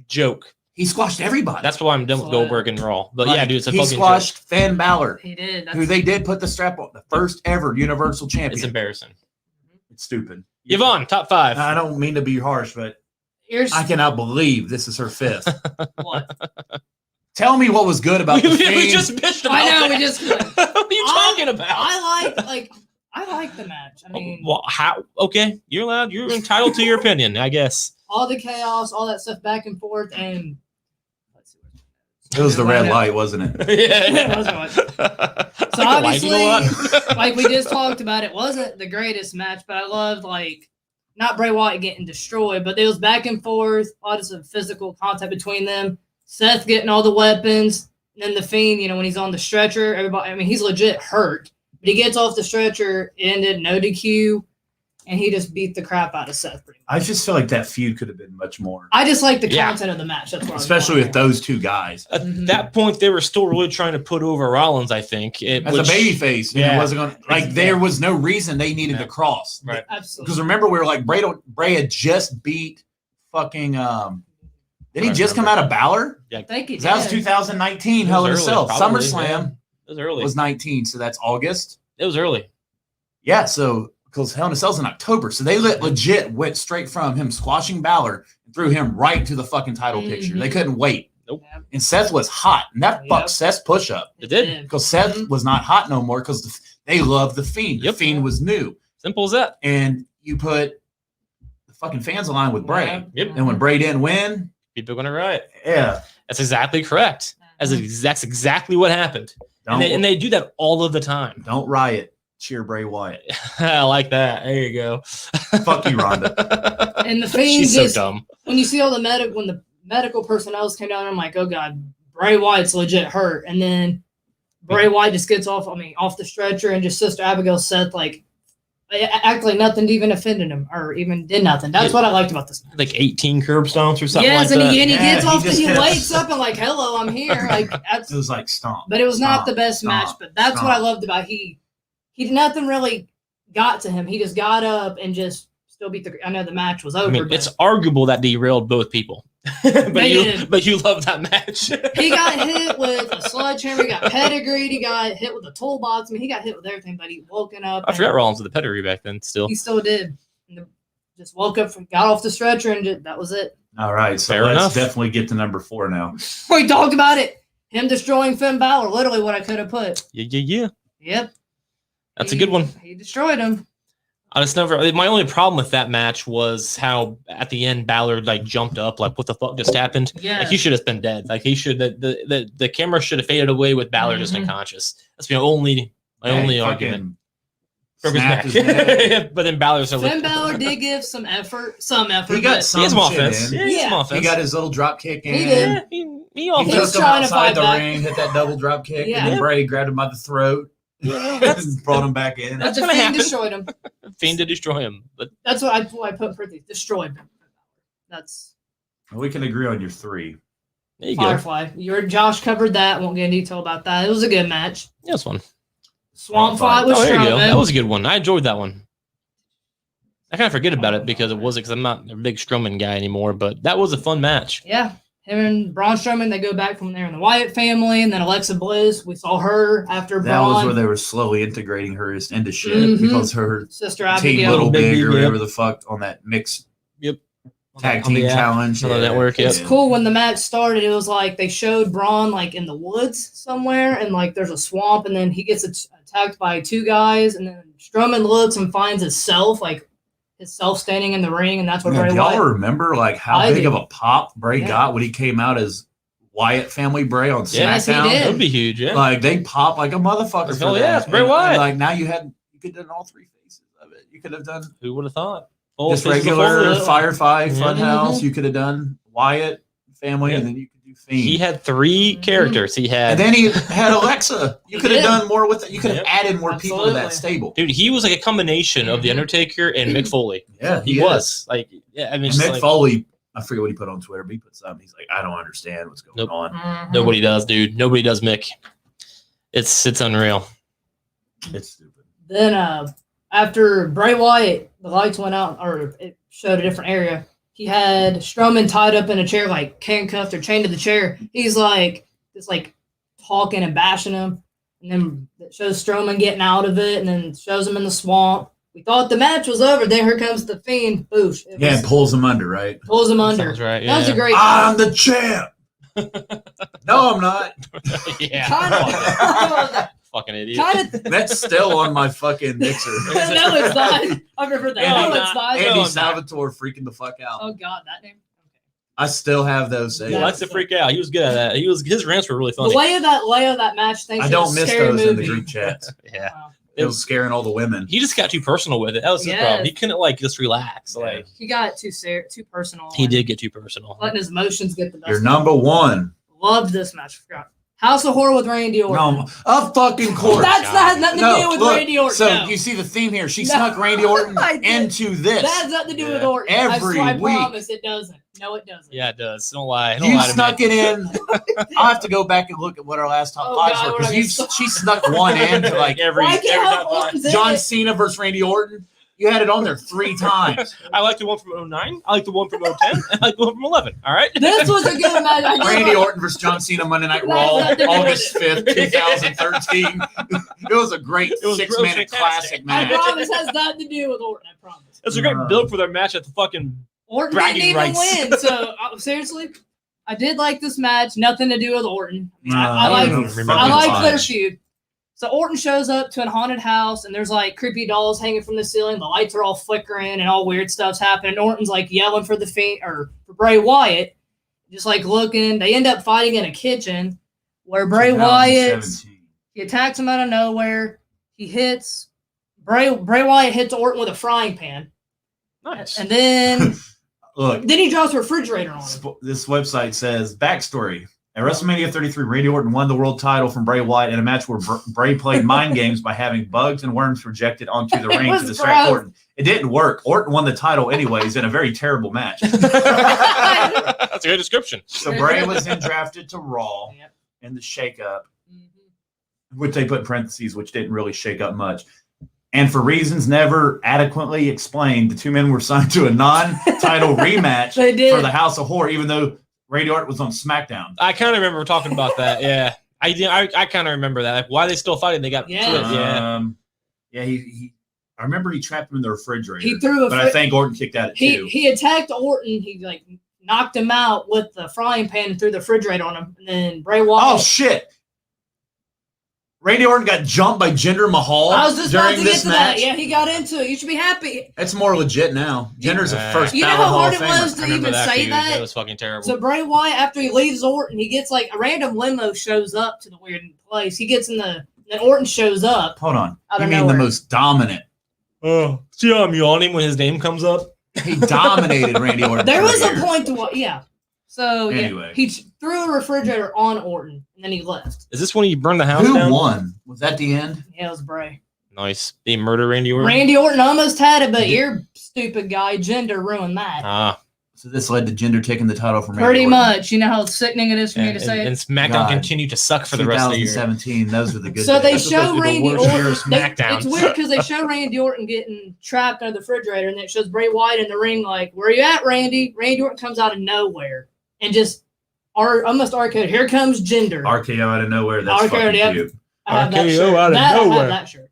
Joke. He squashed everybody. That's why I'm done with Goldberg and Raw. But like, yeah, dude, it's a he fucking squashed joke. Finn Balor. He did. Who they did put the strap on. The first ever Universal Champion. It's embarrassing. It's stupid. Yvonne, top 5. I don't mean to be harsh, but I cannot believe this is her 5th. What? Tell me what was good about the Fiend. We just bitched about I know, that. we just. What are you talking about? I like the match. I mean, well, how? Okay, you're allowed. You're entitled to your opinion, I guess. All the chaos, all that stuff back and forth, and it was the red light, wasn't it? Yeah. It wasn't. So obviously, like we just talked about, it wasn't the greatest match, but I loved like not Bray Wyatt getting destroyed, but it was back and forth, a lot of physical contact between them. Seth getting all the weapons, and then the Fiend, when he's on the stretcher, everybody, he's legit hurt, but he gets off the stretcher, ended, no DQ, and he just beat the crap out of Seth pretty much. I just feel like that feud could have been much more. I just like the content of the match. That's what especially with those two guys. At that point, they were still really trying to put over Rollins, I think. As a babyface. It wasn't going to, there was no reason they needed to cross. Right. Absolutely. Because remember, we were like, Bray had just beat fucking, did he just come out of Balor? Yeah. I think he did. That was 2019, Hell in a Cell. Probably, SummerSlam was 19, so that's August. It was early. Yeah, so because Hell in a Cell's in October. So they legit went straight from him squashing Balor and threw him right to the fucking title picture. They couldn't wait. Nope. And Seth was hot. And that fucked Seth's push-up. It did. Because Seth was not hot no more because they loved the Fiend. Yep. The Fiend was new. Simple as that. And you put the fucking fans aligned with Bray. Yep. And when Bray didn't win. People are going to riot. Yeah. That's exactly correct. That's exactly what happened. And they do that all of the time. Don't riot. Cheer Bray Wyatt. I like that. There you go. Fuck you, Rhonda. And the Fiend She's so dumb. When you see all when the medical personnel came down, I'm like, oh God, Bray Wyatt's legit hurt. And then Bray Wyatt just gets off the stretcher, and just Sister Abigail Seth act like nothing even offended him or even did nothing. That's what I liked about this match. Like 18 curb stomps or something like that. Yes, and he gets off, he wakes up and like, hello, I'm here. Like it was like stomp. But it was not the best match. But that's what I loved about he nothing really got to him. He just got up and just still beat the. I know the match was over. It's arguable that derailed both people. but you love that match. He got hit with a sledgehammer. He got pedigreed. He got hit with a toolbox. He got hit with everything. But he woken up. I forgot Rollins with the pedigree back then. He still did. And just woke up got off the stretcher, and that was it. All right, so let's definitely get to number 4 now. We talked about it. Him destroying Finn Balor. Literally what I could have put. Yeah. Yep. That's a good one. He destroyed him. My only problem with that match was how at the end Balor jumped up, what the fuck just happened? Yeah. He should have been dead. He should the camera should have faded away with Balor just unconscious. That's my only argument. Broke his neck. But then Finn Balor did give some effort. He got some offense. Yeah, he got his little drop kick in. He did. He took him outside the ring, hit that double drop kick, and then Bray grabbed him by the throat. Brought him back in. That's what Fiend destroyed him. Fiend to destroy him. But that's what I put for these. Destroyed him. That's. We can agree on your 3. There you Firefly. Josh covered that. Won't get in detail about that. It was a good match. Yeah, it was fun. Swamp fight was there you go. Strowman. That was a good one. I enjoyed that one. I kind of forget about it because I'm not a big Strowman guy anymore. But that was a fun match. Yeah. Him and Braun Strowman, they go back from there in the Wyatt family, and then Alexa Bliss. We saw her after Braun. That was where they were slowly integrating her into shit because her Sister Abigail, Team Little Big or whatever the fuck on that mixed tag team challenge. On the network, It's cool. When the match started, it was like they showed Braun in the woods somewhere, and there's a swamp, and then he gets attacked by 2 guys, and then Strowman looks and finds himself standing in the ring, and that's what Bray Wyatt. Do y'all remember how big of a pop Bray got when he came out as Wyatt family Bray on SmackDown? Yes, he did. That would be huge, yeah. They pop like a motherfucker. Hell yeah, it's Bray Wyatt. And now you could have done all 3 faces of it. You could have done. Who would have thought? Just regular Firefly, Funhouse. You could have done Wyatt family, and then you could do Fiend. He had 3 characters. He had, and then he had Alexa. You could have done more with it. You could have added more people to that stable. Dude, he was a combination of the Undertaker and Mick Foley. Yeah, he was Mick Foley. I forget what he put on Twitter, but he put something. He's like, I don't understand what's going on. Nobody does, dude. Nobody does Mick. It's unreal. It's stupid. Then after Bray Wyatt, the lights went out, or it showed a different area. He had Strowman tied up in a chair, handcuffed or chained to the chair. He's just talking and bashing him. And then it shows Strowman getting out of it, and then shows him in the swamp. We thought the match was over. Then here comes the Fiend. Boosh. And pulls him under, right? Pulls him under. Sounds right. That was a great. I'm the champ. No, I'm not. Yeah. Kind of. Fucking idiot. That's still on my fucking mixer. No, it's not. I remember that. No, it's not. Andy Salvatore freaking the fuck out. Oh God, that name. I still have those saved. He likes to freak out. He was good at that. His rants were really funny. The way of that match. I don't miss those in the group chats. Yeah. It was scaring all the women. He just got too personal with it. That was his problem. He couldn't like just relax. Yeah. Like he got too personal. he did get too personal. Letting his emotions get the best. You're number one. Loved this match. House of Horror with Randy Orton. No, of fucking course. That's not nothing to do with Randy Orton. So you see the theme here. She snuck Randy Orton into this. That has nothing to do with Orton. Every I week. promise it doesn't. No, it doesn't. Yeah, it does. Don't lie. You snuck it in. I'll have to go back and look at what our last top fives were because she snuck one in to like every top five. John Cena versus Randy Orton. You had it on there 3 times. I like the one from 09. I like the one from 010. I like the one from 11. All right. This was a good match. Randy Orton versus John Cena Monday Night Raw, August 5th, 2013. It was a great 6-minute classic match. I promise it has nothing to do with Orton. I promise. It's a great build for their match at the fucking Orton didn't even win. So seriously, I did like this match. Nothing to do with Orton. I like their feud. So Orton shows up to a haunted house, and there's like creepy dolls hanging from the ceiling. The lights are all flickering, and all weird stuff's happening. Orton's like yelling for the Fiend or for Bray Wyatt, just like looking. They end up fighting in a kitchen where Bray Wyatt he attacks him out of nowhere. He hits Bray Wyatt hits Orton with a frying pan. Nice. And then look, then he drops a refrigerator on him. This website says backstory. At WrestleMania 33, Randy Orton won the world title from Bray Wyatt in a match where Bray played mind games by having bugs and worms projected onto the ring to distract Orton. It didn't work. Orton won the title anyways in a very terrible match. That's a good description. So Bray was then drafted to Raw in the shakeup, which they put in parentheses, which didn't really shake up much. And for reasons never adequately explained, the two men were signed to a non-title rematch for the House of Horror, even though Randy Orton was on SmackDown. I kind of remember talking about that. Yeah, I kind of remember that. Like, why are they still fighting? They got He I remember he trapped him in the refrigerator. He threw but I think Orton kicked out at 2. He attacked Orton. He like knocked him out with the frying pan and threw the refrigerator on him. And then Bray Wyatt. Oh shit! Randy Orton got jumped by Jinder Mahal. I was just about to get to match. that. Yeah, he got into it. You should be happy. It's more legit now. Jinder's a first. You know how hard it was to even say that? That was fucking terrible. So Bray Wyatt, after he leaves Orton, he gets like a random limo shows up to the weird place. He gets in then Orton shows up. Hold on. You mean the most dominant? Oh, see how I'm yawning when his name comes up? He dominated Randy Orton. There was a point to what? Yeah. So anyway, he threw a refrigerator on Orton and then he left. Is this when he burned the house down? Who won? Was that the end? Yeah, it was Bray. Nice. They murder Randy Orton. Randy Orton almost had it, but your stupid guy Jinder ruined that. So this led to Jinder taking the title from Randy Pretty Orton. much. You know how sickening it is for me to say. And SmackDown continued to suck for the rest of the year. 2017. Those were the good. So they days. show Randy Orton. SmackDown. It's weird because they show Randy Orton getting trapped under the refrigerator, and it shows Bray Wyatt in the ring like, "Where you at, Randy?" Randy Orton comes out of nowhere and just almost RKO. Here comes Jinder. RKO out of nowhere. That's fucking cute. I have that shirt. I have that shirt.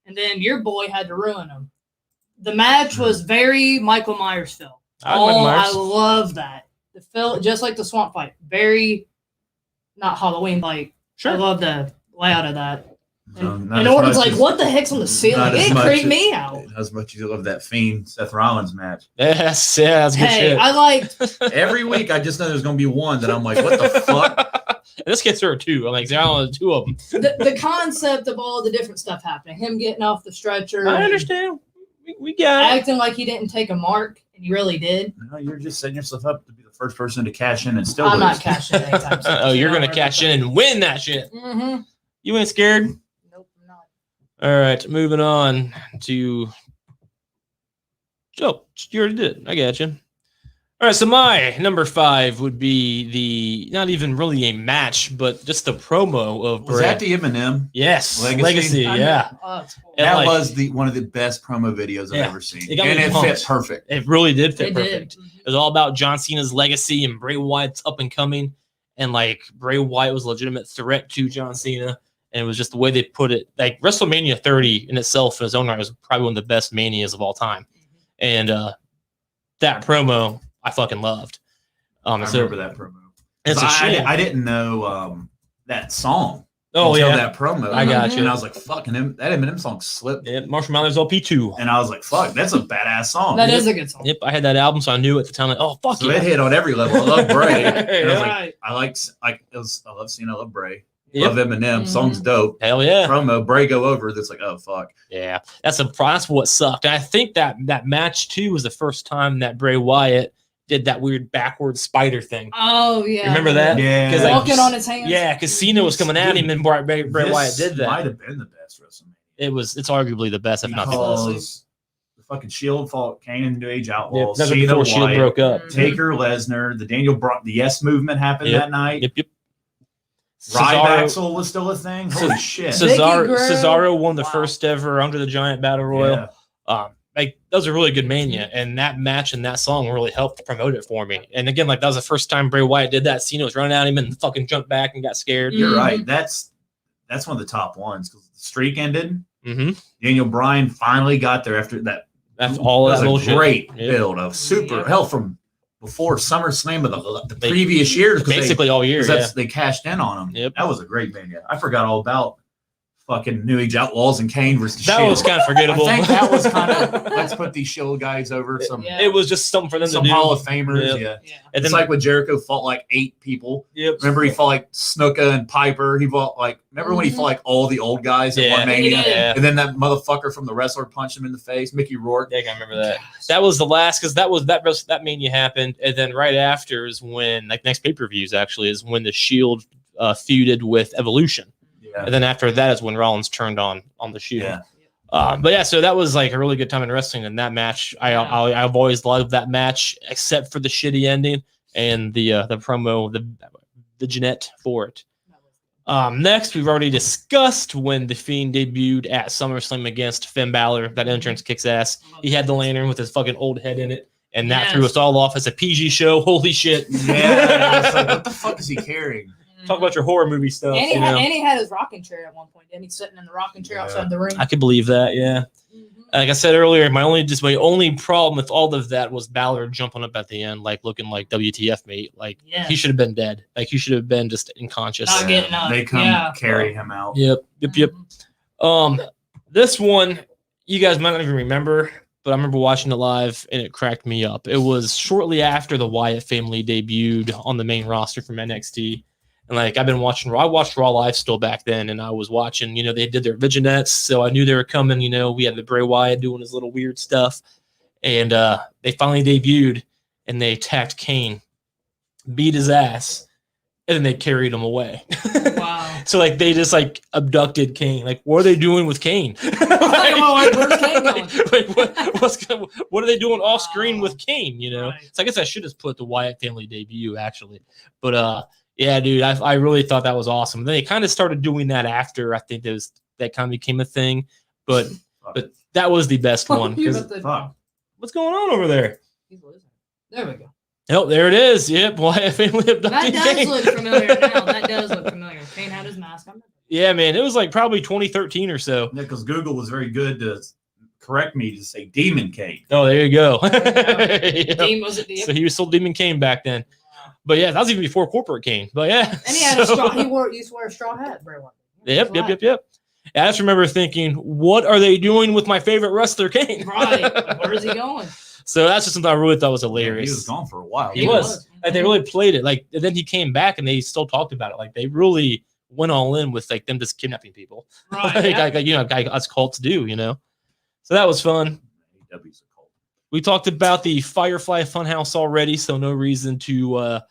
And then your boy had to ruin him. The match was very Michael Myers film. I love that. The film, just like the swamp fight, very not Halloween like. Sure. I love the layout of that. And Orton's like, what the heck's on the ceiling? It creeped me out. Not as much as you love that Fiend Seth Rollins match. Yes, yeah, that's good shit. I liked every week. I just know there's gonna be one that I'm like, what the fuck? This gets her too. I'm like, there are only 2 of them. The concept of all the different stuff happening, him getting off the stretcher. I understand. We got it. Acting like he didn't take a mark, and he really did. No, you're just setting yourself up to be the first person to cash in and still I'm lose. not cashing anytime soon. Oh, you're gonna cash in and win that shit. Mm-hmm. You ain't scared? Nope, I'm not. All right, moving on to. Oh, you already did. I got you. All right, so my number 5 would be the not even really a match, but just the promo of Bray. Was that the Eminem? Yes, Legacy. Yeah. Oh, that's cool. That was one of the best promo videos I've ever seen, and it fit perfect. It really did fit perfect. Did. It was all about John Cena's legacy and Bray Wyatt's up and coming, and like Bray Wyatt was a legitimate threat to John Cena, and it was just the way they put it. Like WrestleMania 30 in itself, in its own right, was probably one of the best manias of all time, and that promo I fucking loved. I remember that promo. It's a shame. I didn't know that song. Oh yeah, that promo. I got you. And I was like, "Fucking him!" That Eminem song slipped. Yeah, Marshall Mathers LP2. And I was like, "Fuck, that's a badass song." That is a good song. Yep, I had that album, so I knew at the time. Like, oh fuck so it hit on every level. I love Bray. And I was right. I love Cena. I love Bray. Love Eminem. Song's dope. Hell yeah. Promo, Bray go over. That's like, oh, fuck. Yeah. That's what sucked. And I think that match, too, was the first time that Bray Wyatt did that weird backward spider thing. Oh, yeah. You remember that? Yeah. Like, walking on his hands. Yeah, because Cena was coming at him and Bray Wyatt did that. Might have been the best WrestleMania. It's arguably the best, if not the best. Because the fucking Shield fought Kane and New Age Outlaws. That was before Shield broke up. Taker, Lesnar, the Yes movement happened that night. Yep. Ryback was still a thing. Holy shit. Cesaro won the first ever Under the Giant Battle Royal. Yeah. Like that was a really good Mania, and that match and that song really helped promote it for me. And again, like that was the first time Bray Wyatt did that. Cena was running at him and fucking jumped back and got scared. You're right. That's one of the top ones because the streak ended. Mm-hmm. Daniel Bryan finally got there after that. That's all that bullshit. Great build of super hell from before Summerslam of the previous years. Basically all year. They cashed in on him. Yep. That was a great Mania. I forgot all about fucking New Age Outlaws and Kane versus that Shield. Was kind of forgettable. I think that was kind of let's put these Shield guys over. It was just something for them to do. Hall of Famers. Yeah. And it's like when Jericho fought like 8 people. Yep. Remember he fought like Snuka and Piper. He fought like when he fought like all the old guys in one Mania. Yeah. And then that motherfucker from The Wrestler punched him in the face, Mickey Rourke. Yeah, I remember that. That was the last because that Mania happened, and then right after is when like next pay-per-views actually is when the Shield feuded with Evolution. Yeah. And then after that is when Rollins turned on the Shield. Yeah. But yeah, so that was like a really good time in wrestling. And that match, I've always loved that match, except for the shitty ending and the promo, the Jeanette for it. Next, we've already discussed when the Fiend debuted at SummerSlam against Finn Balor. That entrance kicks ass. He had the lantern with his fucking old head in it, and that threw us all off as a PG show. Holy shit! Yeah, it's like, what the fuck is he carrying? Talk about your horror movie stuff. And he had his rocking chair at one point. Didn't he sitting in the rocking chair outside the ring? I could believe that. Yeah. Mm-hmm. Like I said earlier, my only problem with all of that was Balor jumping up at the end, like looking like WTF mate. Like he should have been dead. Like he should have been just unconscious. Not getting up. They come carry him out. Yep. This one you guys might not even remember, but I remember watching it live and it cracked me up. It was shortly after the Wyatt family debuted on the main roster from NXT. And like I watched Raw Live still back then, and I was watching, they did their vignettes, so I knew they were coming. We had the Bray Wyatt doing his little weird stuff, and they finally debuted, and they attacked Kane, beat his ass, and then they carried him away. Wow! So like they just like abducted Kane. Like what are they doing with Kane? Where's Kane going? What are they doing off screen with Kane? Right. So I guess I should have put the Wyatt family debut actually, but yeah, dude, I really thought that was awesome. Then they kind of started doing that after. I think that kind of became a thing, but that was the best one. What's going on over there? He's losing. There we go. Oh, there it is. Yep, Wyatt family abducting That does Kane. look familiar now. That does look familiar. Kane had his mask on. Yeah, man, it was like probably 2013 or so. Yeah, because Google was very good to correct me to say Demon Kane. Oh, there you go. Was it so he was still Demon Kane back then. But yeah, that was even before corporate Kane. But yeah. And he had a straw. He used to wear a straw hat, Bray Wyatt. Yep. I just remember thinking, what are they doing with my favorite wrestler, Kane? Right. Where is he going? So that's just something I really thought was hilarious. Yeah, he was gone for a while. He was. Like, they really played it. Like, and then he came back and they still talked about it. Like, they really went all in with like them just kidnapping people. Right. like us cults do, So that was fun. We talked about the Firefly Funhouse already, so no reason to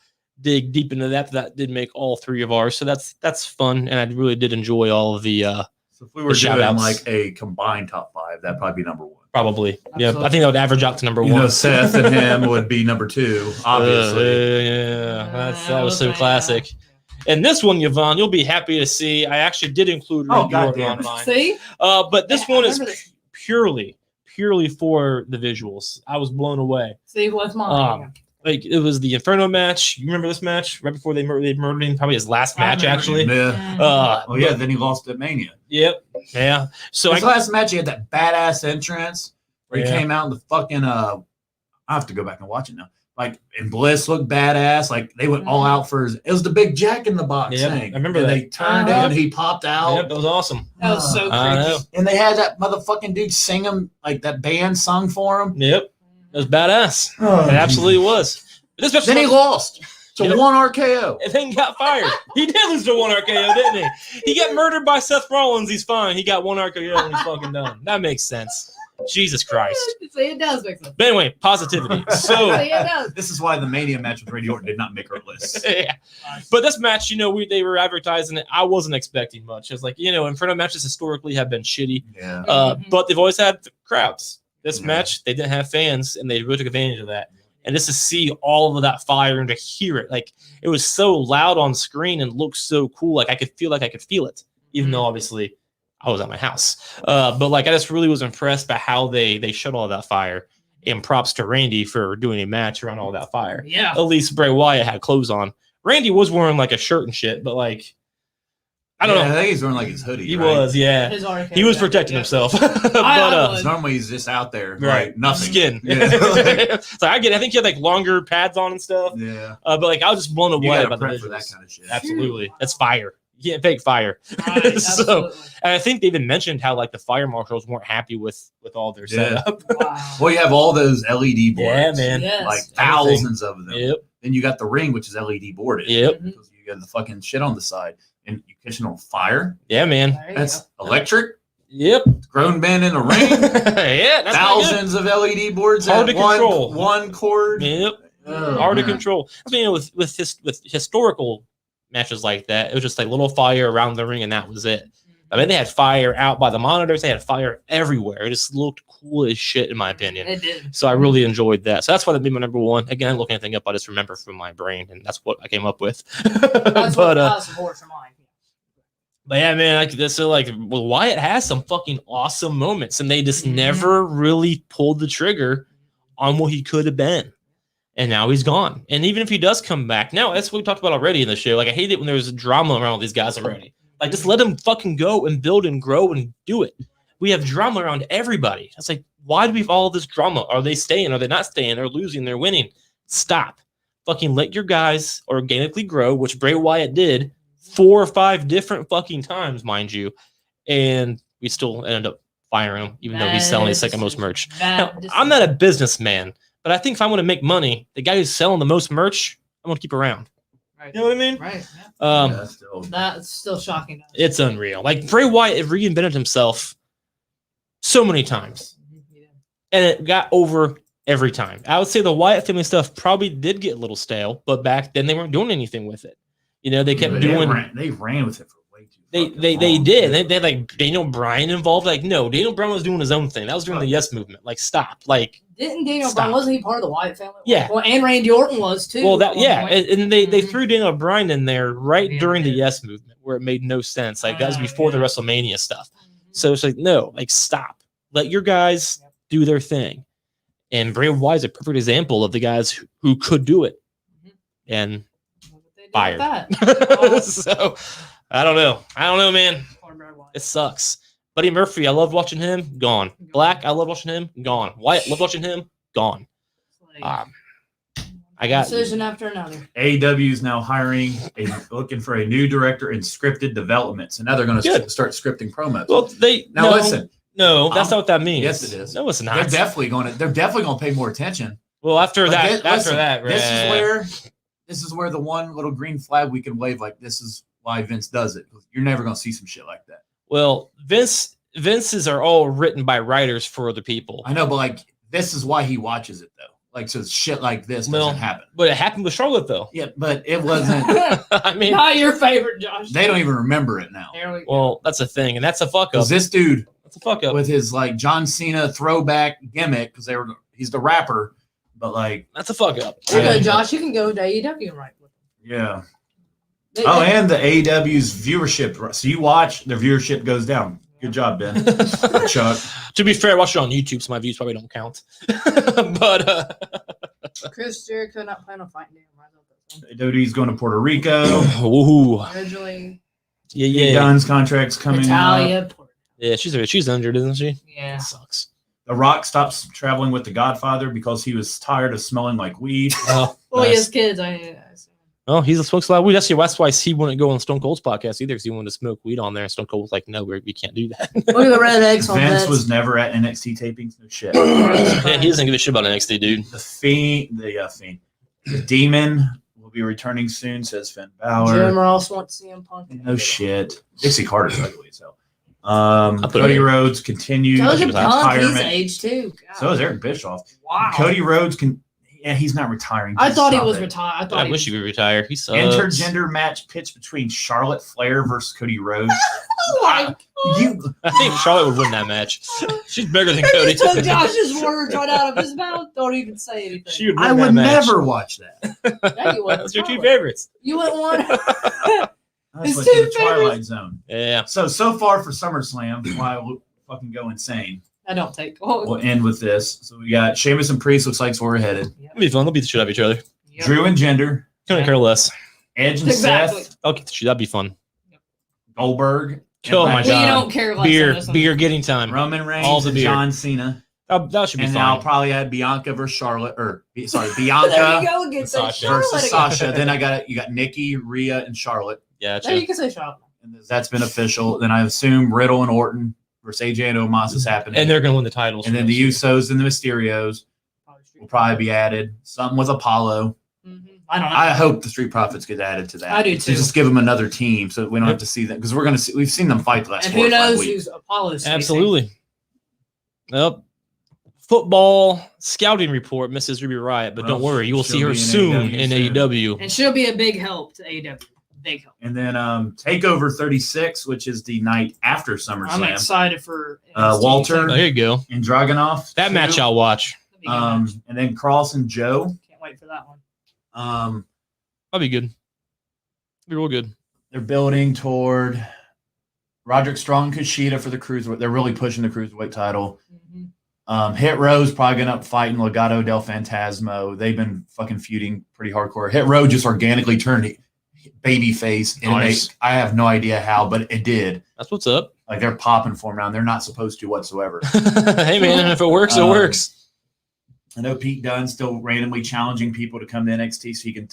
dig deep into that. That did make all 3 of ours, so that's fun, and I really did enjoy all of the. So if we were doing like a combined top 5, that'd probably be number 1. Probably, absolutely. Yeah. I think that would average out to number 1. Seth and him would be number 2, obviously. That was so classic. And this one, Yvonne, you'll be happy to see. I actually did include Randy Orton on mine. See, but this one is purely for the visuals. I was blown away. See, what's mine? Like it was the Inferno match. You remember this match right before they murdered him? Probably his last match, actually. Yeah. Then he lost at Mania. Yep. Yeah. So his last match, he had that badass entrance where he came out in the fucking. I have to go back and watch it now. Like, and Bliss looked badass. Like they went all out for his. It was the big Jack in the Box thing. I remember that. They turned and he popped out. Yep, that was awesome. That was so creepy. And they had that motherfucking dude sing him, like that band sung for him. Yep. It was badass. It absolutely was. Then he lost. To one RKO. And then got fired. He did lose to one RKO, didn't he? He got murdered by Seth Rollins. He's fine. He got one RKO and he's fucking done. That makes sense. Jesus Christ. See, it does make sense. But anyway, positivity. So See, it does. This is why the Mania match with Randy Orton did not make our list. yeah. But this match, they were advertising it. I wasn't expecting much. I was like, in front of matches historically have been shitty. Yeah. But they've always had crowds. This Yeah. match, they didn't have fans, and they really took advantage of that. And just to see all of that fire and to hear it, like it was so loud on screen and looked so cool. Like I could feel it, even though obviously I was at my house. But like I just really was impressed by how they showed all of that fire. And props to Randy for doing a match around all that fire. Yeah. At least Bray Wyatt had clothes on. Randy was wearing like a shirt and shit, but like I don't know. I think he's wearing like his hoodie. He right? was, yeah. He was protecting himself. But Normally he's just out there, right? Like nothing. Skin. Yeah. So I get. I think he had like longer pads on and stuff. Yeah. But like I was just blown You away gotta about the prep for visuals. that kind of shit. Absolutely, that's fire. You can't fake fire. Right, So, and I think they even mentioned how like the fire marshals weren't happy with all their Yeah. setup. wow. Well, you have all those LED boards. Yeah, man. Yes. Like thousands of them. Yep. Then you got the ring, which is LED boarded. Yep. Because you got the fucking shit on the side. And you catch it on fire. Yeah, man. There you That's go. electric. Yep. Grown men in a ring. Yeah. That's Thousands of LED boards. Hard at to control. One cord. Yep. Oh, Hard to man. control. I mean, with historical matches like that, it was just like little fire around the ring, and that was it. I mean, they had fire out by the monitors. They had fire everywhere. It just looked cool as shit, in my opinion. It did. So I really enjoyed that. So that's why that'd be my number one. Again, looking anything up, I just remember from my brain, and that's what I came up with. That's what I support for mine. But yeah, man, like this, so like Wyatt has some fucking awesome moments, and they just never really pulled the trigger on what he could have been. And now he's gone. And even if he does come back, now that's what we talked about already in the show. Like I hate it when there's drama around all these guys already. Like just let them fucking go and build and grow and do it. We have drama around everybody. It's like, why do we have all this drama? Are they staying? Are they not staying? They're losing. They're winning. Stop. Fucking let your guys organically grow, which Bray Wyatt did 4 or 5 different fucking times, mind you. And we still ended up firing him, even though he's selling the second most merch. Now, I'm not a businessman, but I think if I want to make money, the guy who's selling the most merch, I'm going to keep around. Right. You know what I mean? Right. Yeah. That's That's still shocking. It's unreal. Like Bray Wyatt reinvented himself so many times, Yeah. and it got over every time. I would say the Wyatt family stuff probably did get a little stale, but back then they weren't doing anything with it. They kept doing. They ran with it for way too. They did. They had like Daniel Bryan involved. Like no, Daniel Bryan was doing his own thing. That was during the Yes Movement. Like stop. Like Didn't Daniel Stop. Bryan, wasn't he part of the Wyatt family? Yeah. Well, and Randy Orton was too. well, that at one yeah, point. and they Mhm. threw Daniel Bryan in there right Yeah, during the they did. Yes Movement where it made no sense. Like that was Oh, before the yeah. WrestleMania stuff. So it's like no, like stop. Let your guys Yep. do their thing. And Bray Wyatt is a perfect example of the guys who could do it. Mhm. And Look what they did with fired. that. So I don't know, man. Poor Bray Wyatt. It sucks. Buddy Murphy, I love watching him. Gone. Black, I love watching him. Gone. Wyatt, love watching him. Gone. It's like, I got decision after another. AEW is now looking for a new director in scripted development. So now they're going to Good. start scripting promos. well. Now listen, No, that's not what that means. yes, it is. No, it's not. they're definitely going to pay more attention. Well, after But that, thi- after listen, that, this is where the one little green flag we can wave, like this is why Vince does it. You're never going to see some shit like that. Well, Vince's are all written by writers for other people. I know, but like this is why he watches it though. Like so, shit like this Well, doesn't happen. But it happened with Charlotte, though. Yeah, but it wasn't. I mean, Not your favorite, Josh. They don't even remember it now. There we go. well, that's a thing, and that's a fuck up. Because this dude That's a fuck up. with his like John Cena throwback gimmick, because he's the rapper, but like That's a fuck up. You're Yeah. good, Josh. You can go to AEW and write with yeah. them. Oh, and the AEW's viewership. So you watch, their viewership goes down. Good job, Ben. Chuck. To be fair, I watched it on YouTube, so my views probably don't count. But Chris Jericho not planning on fighting him. AEW's going to Puerto Rico. woohoo. Originally, Yeah. Dunn's contract's coming out. Natalia. Yeah, she's injured, isn't she? Yeah. That sucks. The Rock stops traveling with the Godfather because he was tired of smelling like weed. Oh, Well, he nice. has kids. I Oh, he smokes a lot of weed. That's why he wouldn't go on Stone Cold's podcast either, because he wanted to smoke weed on there. And Stone Cold was like, "No, we can't do that." Look at the red eggs on Vince that. was never at NXT tapings. No shit. Yeah, he doesn't give a shit about NXT, dude. The Fiend, the Demon will be returning soon, says Finn Jim Balor. Ross wants CM Punk. No shit. Dixie Carter's ugly as hell. put Cody it- Rhodes continues Joseph was Punk, he's retirement. aged too. God. So is Eric Bischoff. Wow. Cody Rhodes he's not retiring. I Just thought he stop was it. retired. I I thought he wish he was. would retire. He sucks. Intergender match pitch between Charlotte Flair versus Cody Rhodes. Like, You I think Charlotte would win that match. She's bigger than he Cody. took Josh's words right out of his mouth. Don't even say anything. She would win I that would match. never watch that. Yeah, you would. That's your two favorites. You wouldn't want. That's His like two the Twilight favorites. Zone. Yeah. So far for SummerSlam, why we'll fucking go insane. I don't take. Oh, We'll end with this. So we got Sheamus and Priest. Looks like where we're headed. It'll be fun. They'll beat the shit out of each other. yep. Drew and Jinder, Couldn't care less. Edge and Exactly. Seth, Okay, that'd be fun. Goldberg. Oh and my We God. don't care less. Beer, than this one. beer getting time. Roman Reigns All the and beer. John Cena. That should be And then I'll fine. probably add Bianca versus Charlotte, There you Bianca go against that Sasha Charlotte versus again. Sasha. Then you got Nikki, Rhea, and Charlotte. Yeah, There you can say Charlotte. And that's been official. Then I assume Riddle and Orton versus AJ and Omos is happening. and they're gonna win the titles. And then the Usos and the Mysterios will probably be added. Something with Apollo. I don't know. I hope the Street Profits get added to that. I do To too. just give them another team so we don't have to see them because we've seen them fight the last and 4 who or 5 knows weeks. who's Apollo's facing. Absolutely. Yep. Football scouting report, Mrs. Ruby Riot, but don't Well, worry, you will she'll see her be in soon AEW in soon. AEW. And she'll be a big help to AEW. Big help. And then Takeover 36, which is the night after I'm SummerSlam. excited for Walter. There you go. And Dragunov. That match too. I'll watch. And then Cross and Joe. Can't wait for that one. That'll be good. Be real good. They're building toward Roderick Strong, Kushida for the cruiserweight. They're really pushing the cruiserweight title. Hit Row's probably going to fighting Legado del Fantasmo. They've been fucking feuding pretty hardcore. Hit Row just organically turned babyface. Nice. I have no idea how, but it did. That's what's up. Like they're popping for him now. They're not supposed to whatsoever. Hey man, if it works, it works. I know Pete Dunne's still randomly challenging people to come to NXT so he can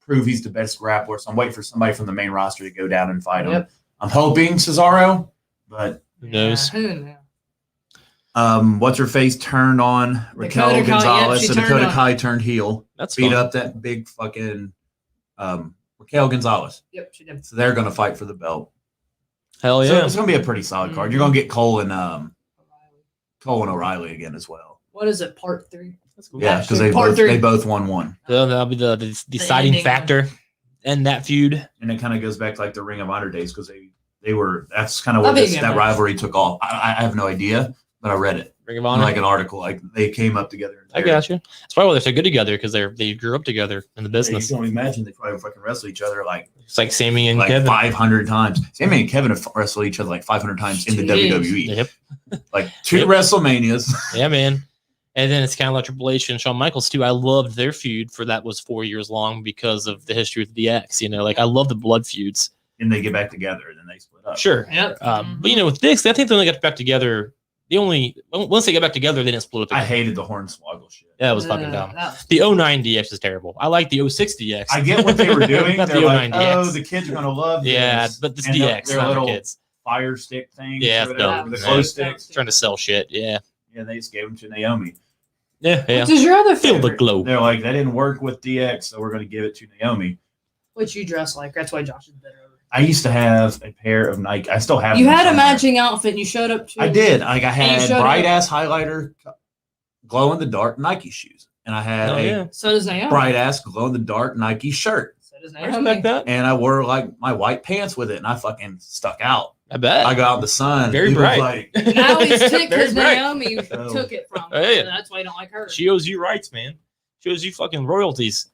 prove he's the best grappler. So I'm waiting for somebody from the main roster to go down and fight him. Yep. I'm hoping Cesaro, but Who knows? Who knows? what's her face turned on Raquel Dakota Kai, Gonzalez, yep, so she Dakota turned on. Kai turned heel, That's beat fun. up that big fucking Raquel Gonzalez. Yep, she did. So they're going to fight for the belt. Hell So yeah. it's going to be a pretty solid card. You're going to get Cole and O'Reilly again as well. What is it? Part 3. That's cool. Yeah, because they Part both, three. they both won one. So that'll be the deciding ending factor in that feud. And it kind of goes back to like the Ring of Honor days because they were that's kind of That'd where be a good that match. rivalry took off. I have no idea, but I read it Ring of in Honor. like an article. Like they came up together. I got you. That's probably why they're so good together because they grew up together in the You business. can only imagine they probably fucking wrestle each other like It's like Sammy and 500 times. Sammy and Kevin have wrestled each other like 500 times in the Jeez. WWE. Yep. Like 2 Yep. WrestleManias. Yeah, man. And then it's kind of like Triple H and Shawn Michaels too. I loved their feud for that was 4 years long because of the history with DX. You know, like I love the blood feuds. And they get back together and then they split up. Sure. Yep. But you know, with Dix, I think they only got back together. Once they got back together, they didn't split up. I Again. hated the Hornswoggle shit. Yeah, it was fucking dumb. That- The 09 DX is terrible. I like the 06 DX. I get what they were doing. Not They're the like, 09 DX. oh, the kids are going to love this. Yeah, but this And DX, their not little for kids. fire stick thing. Yeah, or it's whatever, dumb. the Yeah. glow sticks. Trying to sell shit. Yeah. Yeah, they just gave them to Naomi. Yeah. Which is your other Feel the favorite? glow. They're like, that didn't work with DX, so we're going to give it to Naomi. Which you dress like. That's why Josh is better. I used to have a pair of Nike. I still have You them had a somewhere. matching outfit and you showed up to I did. Like I And you had showed bright up. ass highlighter, glow in the dark Nike shoes, and I had Oh, a yeah. So does Naomi. bright ass glow in the dark Nike shirt, So does I Naomi. respect that. and I wore like my white pants with it, and I fucking stuck out. I bet. I got out in the sun. Very People was bright. Like, Now he's ticked Very because bright. Naomi So- took it from him. Hey. So that's why you don't like her. She owes you rights, man. She owes you fucking royalties.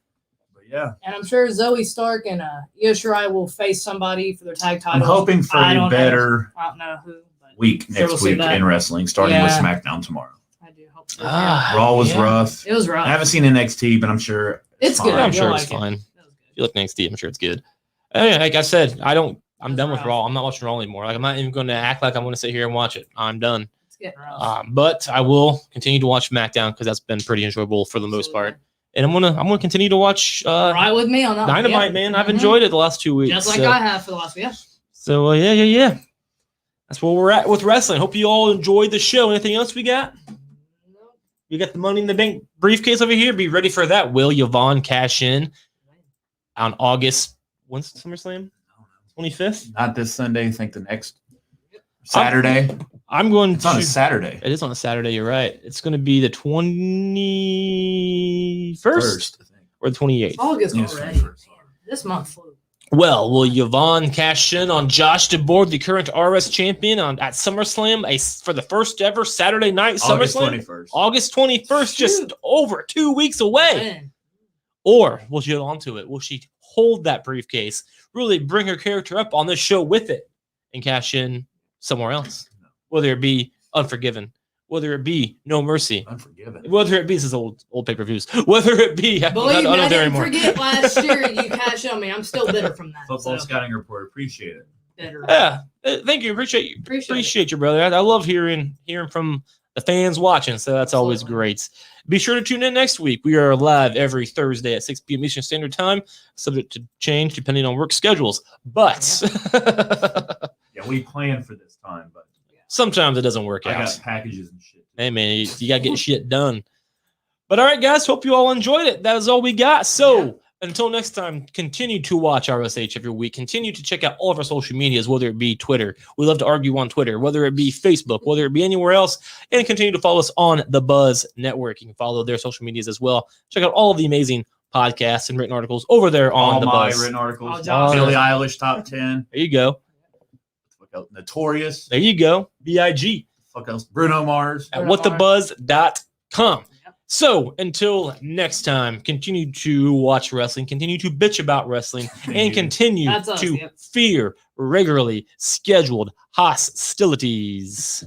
but yeah, And I'm sure Zoe Stark and Io Shirai will face somebody for their tag I'm titles. hoping for I a don't know. better I don't know who, but week Sure, next we'll see week that. in wrestling, starting with Yeah. SmackDown tomorrow. I do hope so. Raw was yeah. rough. It was rough. I haven't seen NXT, but I'm sure It's fine. good. I'm You'll sure like it's it. fine. It was good. If you look next to I'm sure it's good. Anyway, like I said, I'm That's done with rough. Raw. I'm not watching Raw anymore. Like I'm not even going to act like I'm going to sit here and watch it. I'm done. It's getting rough. But I will continue to watch SmackDown because that's been pretty enjoyable for the most part. And I'm gonna continue to watch Right with me on that. one. Dynamite, Yep. man. I've Mhm. enjoyed it the last 2 weeks. Just like so, I have for the last week. So yeah. That's where we're at with wrestling. Hope you all enjoyed the show. Anything else we got? You got the Money in the Bank briefcase over here. Be ready for that. Will Yvonne cash in? on August. When's SummerSlam? 25th. Not this Sunday. I think the next Saturday. I'm going It's on a Saturday. It is on a Saturday. You're right. It's going to be the 21st First, I think. or the 28th. August Yes, already. 21st. This month flew. Well, will Yvonne cash in on Josh DeBoer, the current RS champion, at SummerSlam for the first ever Saturday night August SummerSlam? 21st. August 21st, just over 2 weeks away. Man. Or will she hold on to it? Will she hold that briefcase, really bring her character up on this show with it, and cash in somewhere else? Whether it be Unforgiven, whether it be No Mercy, Unforgiven. whether it be this is old pay-per-views, whether it be Believe me, I didn't anymore. forget last year you cashed on me. I'm still bitter from that. Football so, scouting report. Appreciate it. bitter. Yeah, thank you. Appreciate you, brother. I love hearing from the fans watching, so that's always great. Be sure to tune in next week. We are live every Thursday at 6 p.m. Eastern Standard Time, subject to change depending on work schedules. But Yeah, we planned for this time, but sometimes it doesn't work I out. got packages and shit. Hey, man, you got to get shit done. But all right, guys, hope you all enjoyed it. That is all we got. So until next time, continue to watch RSH every week. Continue to check out all of our social medias, whether it be Twitter. We love to argue on Twitter, whether it be Facebook, whether it be anywhere else. And continue to follow us on the Buzz Network. You can follow their social medias as well. Check out all of the amazing podcasts and written articles over there on All the my Buzz. written articles. Oh, Josh. Billie Eilish top 10. There you go. Fuck else? Notorious. There you go. BIG Fuck else? Bruno Mars. at whatthebuzz.com. So until next time, continue to watch wrestling, continue to bitch about wrestling, and continue That's us, to yep. fear regularly scheduled hostilities.